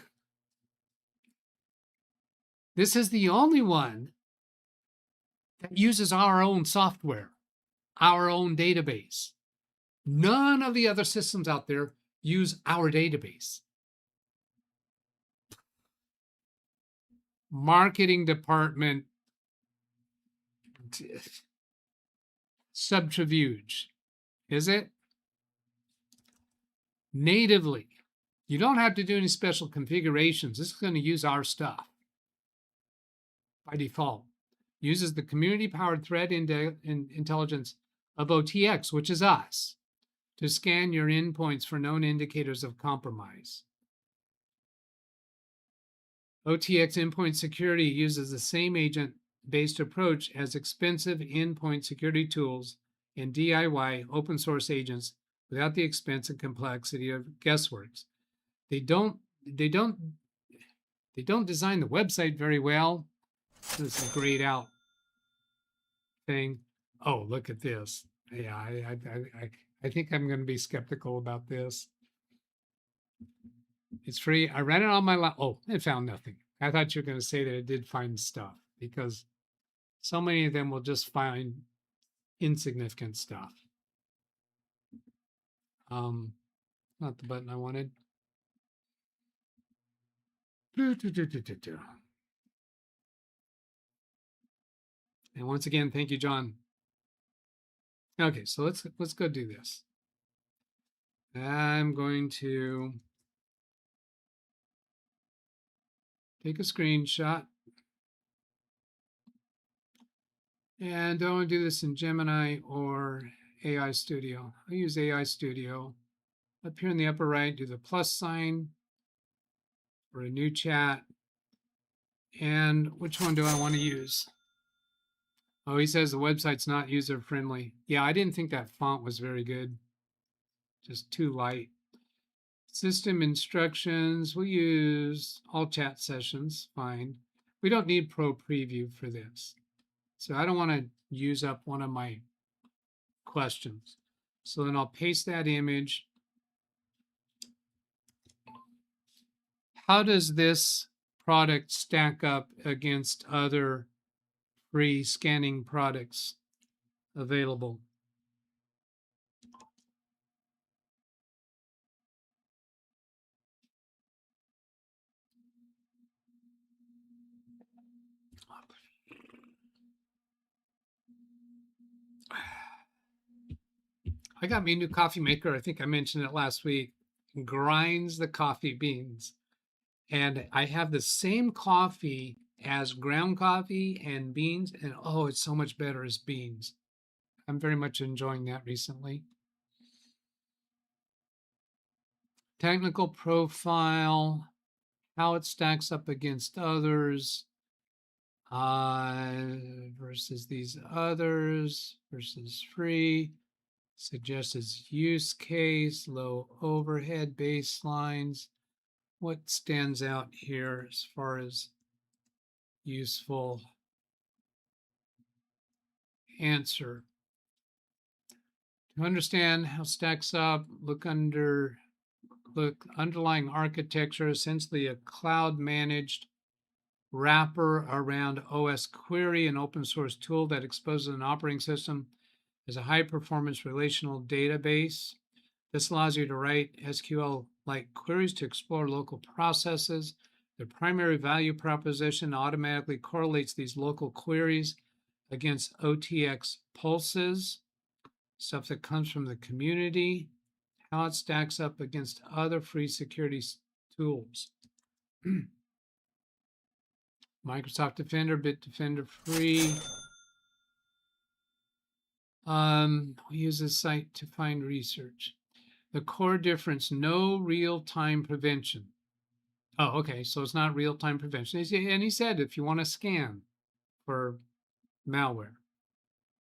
this is the only one that uses our own software, our own database. None of the other systems out there use our database. Marketing department subterfuge, is it? Natively. You don't have to do any special configurations. This is going to use our stuff by default. Uses the community-powered threat intelligence of OTX, which is us, to scan your endpoints for known indicators of compromise. OTX endpoint security uses the same agent-based approach as expensive endpoint security tools and DIY open source agents without the expense and complexity of guesswork. They don't design the website very well. This is a grayed out thing. Oh, look at this. Yeah, I think I'm going to be skeptical about this. It's free. I ran it on my oh, it found nothing. I thought you were going to say that it did find stuff, because so many of them will just find insignificant stuff. Not the button I wanted. And once again, thank you, John. Okay, so let's go do this. I'm going to take a screenshot. And don't want to do this in Gemini or AI Studio. I'll use AI Studio. Up here in the upper right, do the plus sign for a new chat. And which one do I want to use? Oh, he says the website's not user-friendly. Yeah, I didn't think that font was very good. Just too light. System instructions, we'll use all chat sessions, fine. We don't need Pro Preview for this. So I don't want to use up one of my questions. So then I'll paste that image. How does this product stack up against other free scanning products available? I got me a new coffee maker. I think I mentioned it last week. Grinds the coffee beans. And I have the same coffee as ground coffee and beans. And oh, it's so much better as beans. I'm very much enjoying that recently. technical profile, how it stacks up against others, versus these others, versus free, suggests use case, low overhead baselines. What stands out here as far as useful answer? To understand how stacks up, look underlying architecture, essentially a cloud managed wrapper around OS Query, an open source tool that exposes an operating system as a high performance relational database. This allows you to write SQL like queries to explore local processes. The primary value proposition automatically correlates these local queries against OTX pulses, stuff that comes from the community, how it stacks up against other free security tools. Microsoft Defender, Bitdefender free. We use this site to find research. The core difference, no real-time prevention. Oh, okay, so it's not real-time prevention. And he said if you want to scan for malware,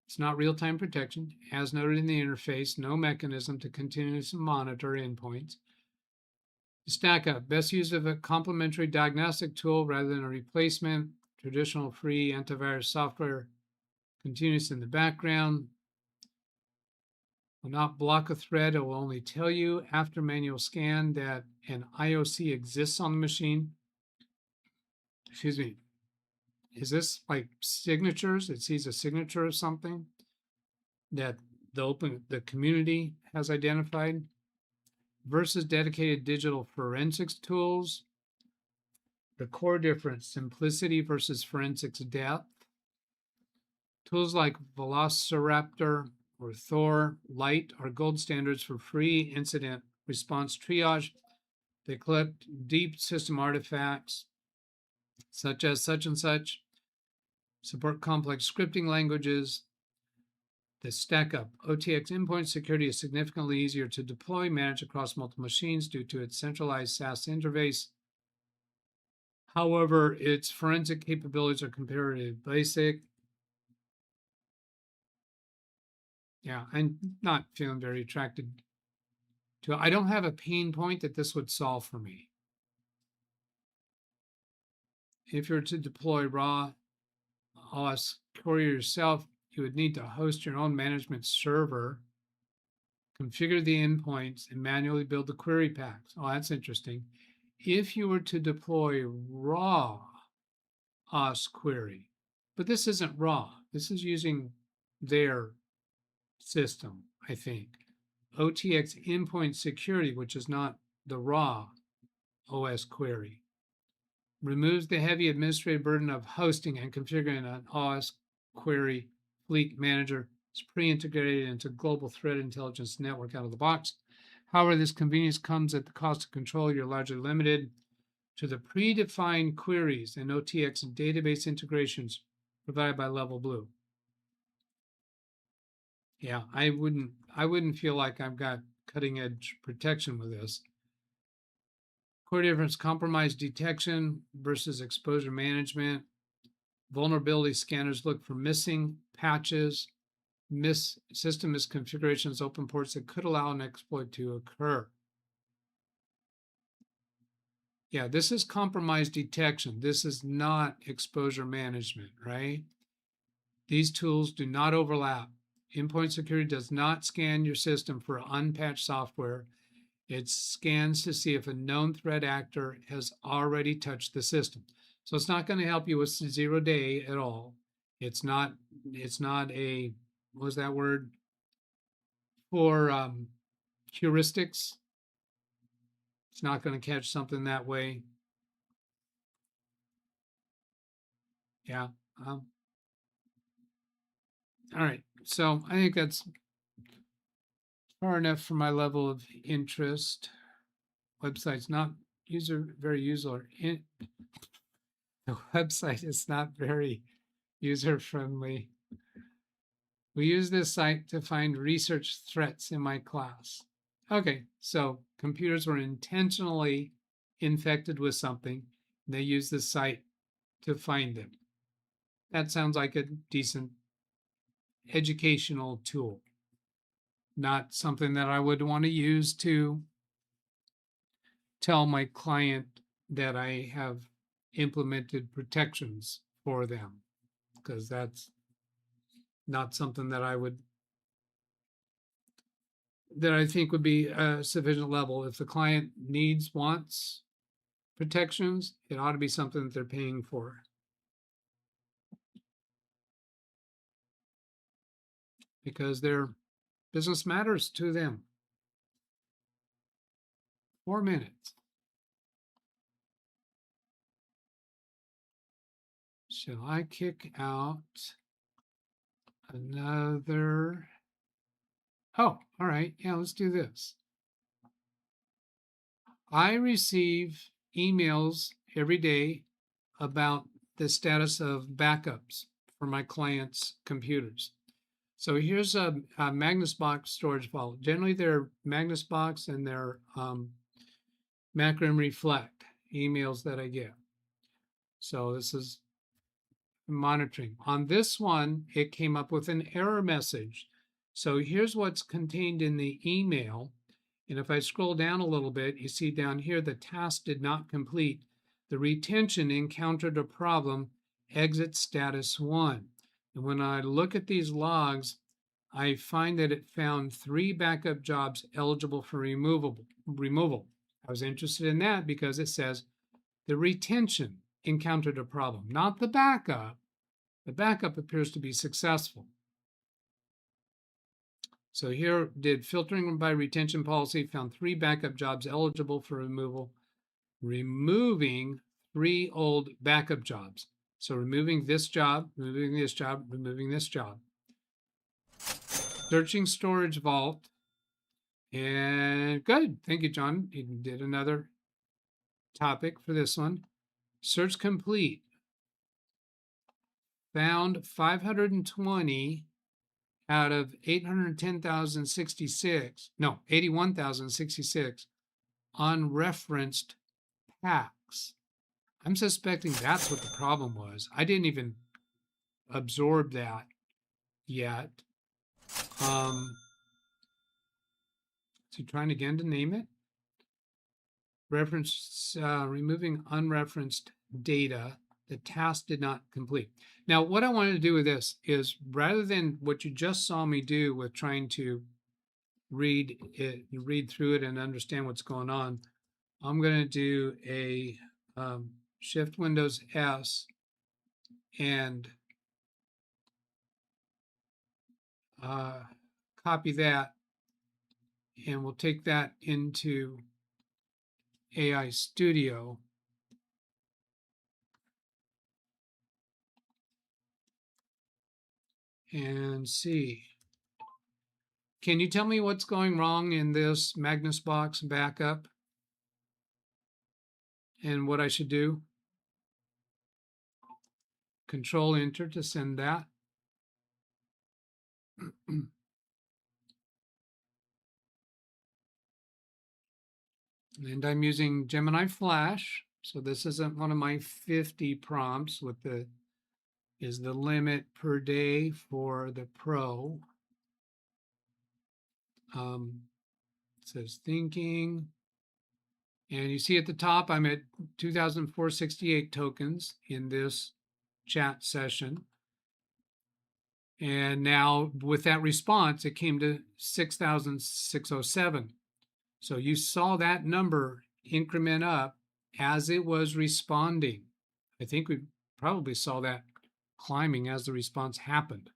it's not real-time protection. As noted in the interface, no mechanism to continuously monitor endpoints. Stack up, best use of a complementary diagnostic tool rather than a replacement. Traditional free antivirus software continues in the background. Will not block a thread. It will only tell you after manual scan that an IOC exists on the machine. Excuse me. Is this like signatures? It sees a signature of something that the community has identified versus dedicated digital forensics tools. The core difference, simplicity versus forensics depth. Tools like Velociraptor or Thor Lite are gold standards for free incident response triage. They collect deep system artifacts such as such and such, support complex scripting languages that stack up. OTX endpoint security is significantly easier to deploy, manage across multiple machines due to its centralized SaaS interface. However, its forensic capabilities are comparatively basic. Yeah, I'm not feeling very attracted to it. I don't have a pain point that this would solve for me. If you're to deploy raw OS Courier yourself, you would need to host your own management server, configure the endpoints, and manually build the query packs. Oh, that's interesting. If you were to deploy raw OS query, but this isn't raw. This is using their system, I think. OTX endpoint security, which is not the raw OS query, removes the heavy administrative burden of hosting and configuring an OS query fleet manager. It's pre-integrated into global threat intelligence network out of the box. However, this convenience comes at the cost of control. You're largely limited to the predefined queries and OTX and database integrations provided by Level Blue. Yeah, I wouldn't feel like I've got cutting edge protection with this. Core difference, compromise detection versus exposure management. Vulnerability scanners look for missing patches, system misconfigurations, open ports that could allow an exploit to occur. Yeah, this is compromise detection. This is not exposure management, right? These tools do not overlap. Endpoint security does not scan your system for unpatched software. It scans to see if a known threat actor has already touched the system. So it's not going to help you with 0 day at all. It's not a, what was that word? For heuristics. It's not going to catch something that way. Yeah. All right. So I think that's far enough for my level of interest. Website's not very user. The website is not very user friendly. We use this site to find research threats in my class. Okay, so computers were intentionally infected with something. They use the site to find them. That sounds like a decent educational tool, not something that I would want to use to tell my client that I have implemented protections for them, because that's not something that I think would be a sufficient level. If the client wants protections, it ought to be something that they're paying for, because their business matters to them. 4 minutes. Shall I kick out another? Oh, all right. Yeah, let's do this. I receive emails every day about the status of backups for my clients' computers. So here's a Magnus Box storage file. Generally, they're Magnus Box and they're Macro Reflect emails that I get. So this is monitoring. On this one, it came up with an error message. So here's what's contained in the email. And if I scroll down a little bit, you see down here, the task did not complete. The retention encountered a problem, exit status 1. And when I look at these logs, I find that it found 3 backup jobs eligible for removal. I was interested in that because it says the retention encountered a problem, not the backup. The backup appears to be successful. So here did filtering by retention policy, found 3 backup jobs eligible for removal, removing 3 old backup jobs. So removing this job, removing this job, removing this job. Searching storage vault. And good. Thank you, John. You did another topic for this one. Search complete. Found 520 out of 81,066 unreferenced packs. I'm suspecting that's what the problem was. I didn't even absorb that yet. So trying again to name it. Reference, removing unreferenced data. The task did not complete. Now, what I wanted to do with this is, rather than what you just saw me do with trying to read through it and understand what's going on, I'm going to do a Shift Windows S and copy that, and we'll take that into AI Studio. And see. Can you tell me what's going wrong in this Magnus Box backup and what I should do? Control Enter to send that. And I'm using Gemini Flash. So this isn't one of my 50 prompts with the limit per day for the Pro. It says thinking. And you see at the top, I'm at 2,468 tokens in this chat session. And now with that response, it came to 6,607. So you saw that number increment up as it was responding. I think we probably saw that climbing as the response happened.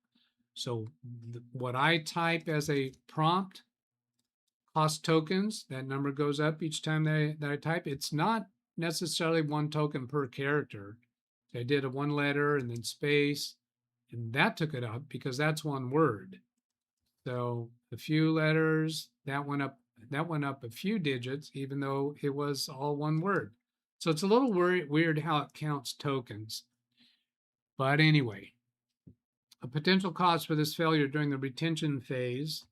So what I type as a prompt, cost tokens, that number goes up each time that I type. It's not necessarily 1 token per character. So I did a 1 letter and then space, and that took it up because that's 1 word. So a few letters, that went up a few digits, even though it was all 1 word. So it's a little weird how it counts tokens. But anyway, a potential cause for this failure during the retention phase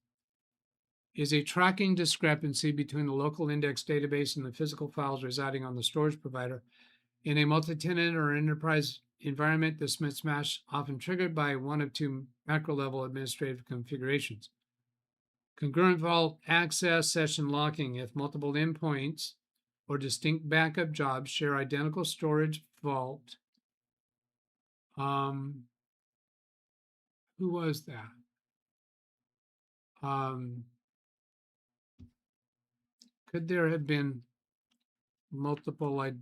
is a tracking discrepancy between the local index database and the physical files residing on the storage provider. In a multi-tenant or enterprise environment, this mismatch often triggered by one of two macro-level administrative configurations. Concurrent vault access session locking. If multiple endpoints or distinct backup jobs share identical storage vault. Who was that? Could there have been multiple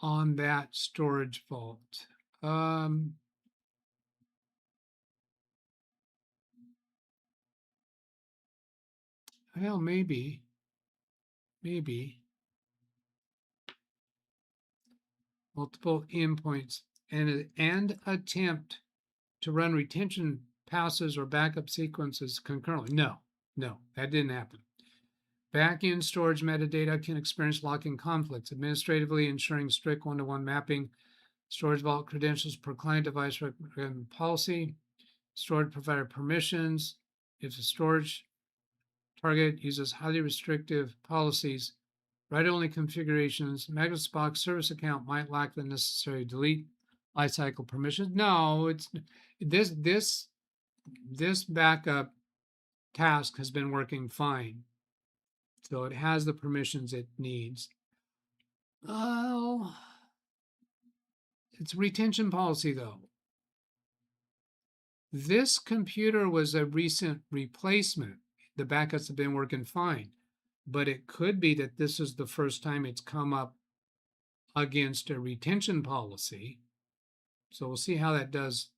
on that storage vault? Well, maybe multiple endpoints and attempt to run retention passes or backup sequences concurrently. No, that didn't happen. Back-end storage metadata can experience locking conflicts, administratively ensuring strict one-to-one mapping, storage vault credentials per client device policy, storage provider permissions. If the storage target uses highly restrictive policies, write-only configurations, Magnusbox service account might lack the necessary delete lifecycle permissions. No, it's this backup task has been working fine. So it has the permissions it needs. Oh, it's a retention policy though. This computer was a recent replacement. The backups have been working fine, but it could be that this is the first time it's come up against a retention policy. So we'll see how that does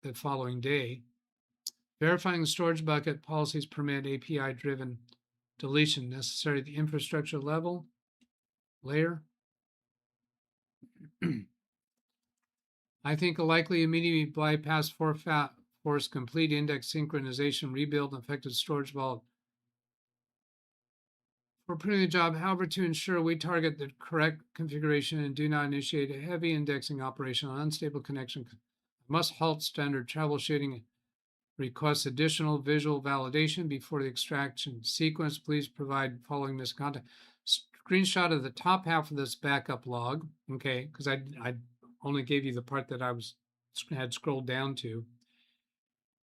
the following day. Verifying the storage bucket policies permit API-driven deletion necessary at the infrastructure layer. I think a likely immediate bypass force complete index synchronization, rebuild, and effective storage vault for putting the job. However, to ensure we target the correct configuration and do not initiate a heavy indexing operation on unstable connection, must halt standard troubleshooting. Request additional visual validation before the extraction sequence. Please provide following misconduct. Screenshot of the top half of this backup log, okay, because I only gave you the part that I had scrolled down to,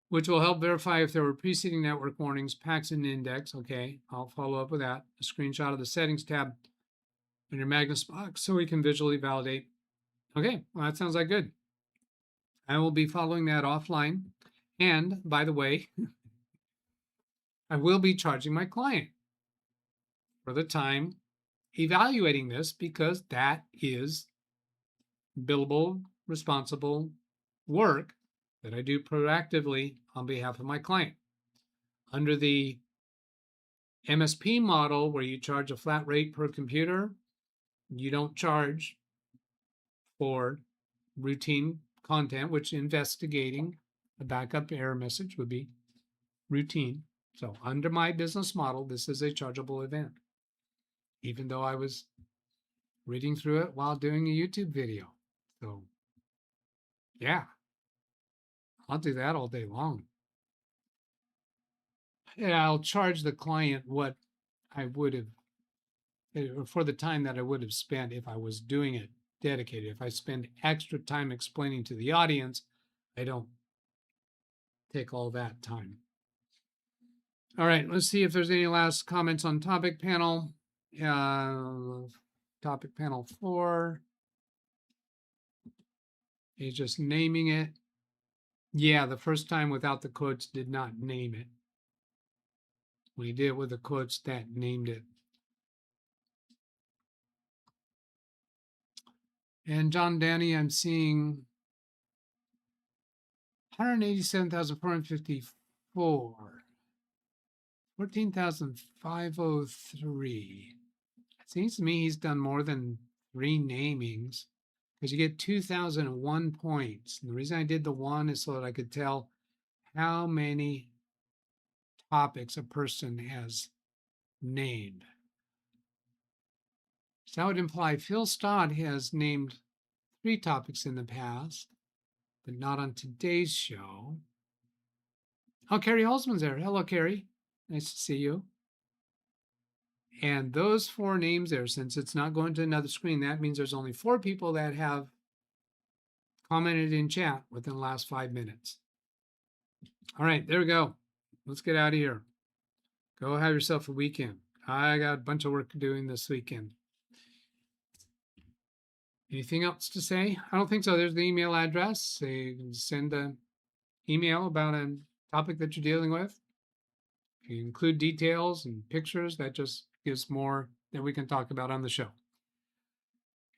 which will help verify if there were preceding network warnings, packs and index. Okay, I'll follow up with that. A screenshot of the settings tab in your Magnusbox so we can visually validate. Okay, well, that sounds like good. I will be following that offline. And by the way, I will be charging my client for the time evaluating this because that is billable, responsible work that I do proactively on behalf of my client. Under the MSP model, where you charge a flat rate per computer, you don't charge for routine content, which investigating a backup error message would be routine. So under my business model, this is a chargeable event, even though I was reading through it while doing a YouTube video. So yeah, I'll do that all day long. And I'll charge the client what I would have, for the time that I would have spent if I was doing it dedicated. If I spend extra time explaining to the audience, I don't take all that time. All right, let's see if there's any last comments on topic panel. Topic panel 4 is just naming it. Yeah, the first time without the quotes did not name it. When he did it with the quotes, that named it. And John Danny, I'm seeing 187,454, 14,503. It seems to me he's done more than 3 namings because you get 2,001 points. And the reason I did the 1 is so that I could tell how many topics a person has named. So that would imply Phil Stott has named 3 topics in the past, but not on today's show. Oh, Carrie Holzman's there. Hello, Carrie. Nice to see you. And those 4 names there, since it's not going to another screen, that means there's only 4 people that have commented in chat within the last 5 minutes. All right, there we go. Let's get out of here. Go have yourself a weekend. I got a bunch of work doing this weekend. Anything else to say? I don't think so. There's the email address. So you can send an email about a topic that you're dealing with. If you include details and pictures, that just gives more that we can talk about on the show.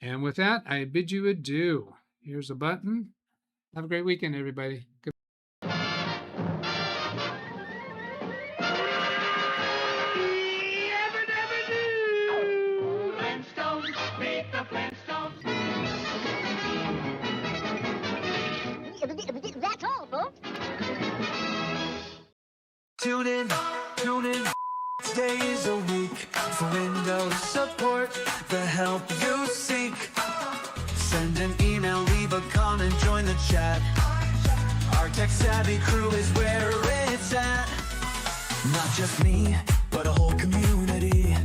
And with that, I bid you adieu. Here's a button. Have a great weekend, everybody. Goodbye. That's all, folks. Tune in. Days a week for Windows support, the help you seek. Send an email, leave a comment, join the chat. Our tech-savvy crew is where it's at. Not just me, but a whole community,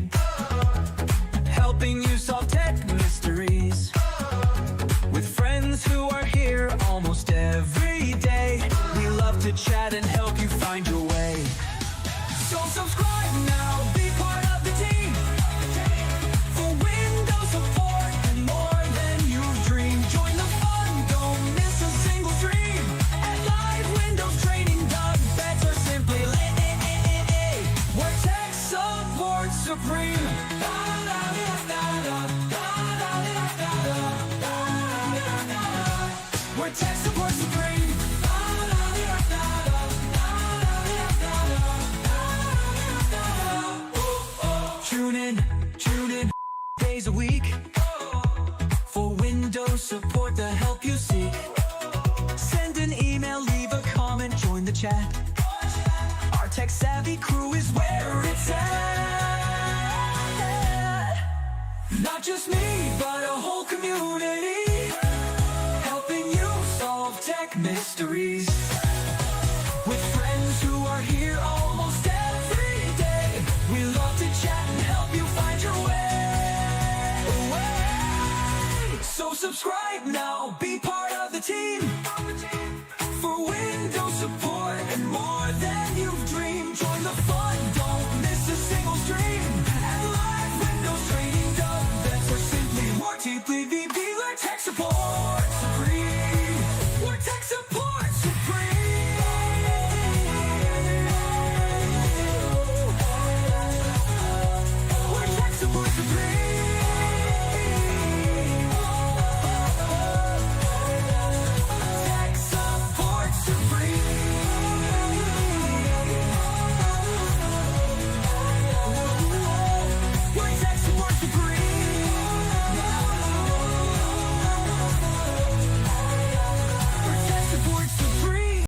helping you solve tech mysteries. With friends who are here almost every day, we love to chat and help you find your way. So subscribe now, be part of the team, for Windows support and more than you dream. Join the fun, don't miss a single stream. At LiveWindowsTraining-DougBetts or simply where tech support supreme. Where tech support supreme. Tune in, days a week for Windows support, the help you seek. Send an email, leave a comment, join the chat. Our tech-savvy crew is where it's at. Not just me, but a whole community, helping you solve tech mysteries. With friends who are here almost every day, we love to chat and help you find your way. So subscribe now, be part of the team, for Windows support and more than you've dreamed. Join the fun, don't miss a single stream. At LiveWindowsTraining-DougBetts or simply more deeply VB like tech support.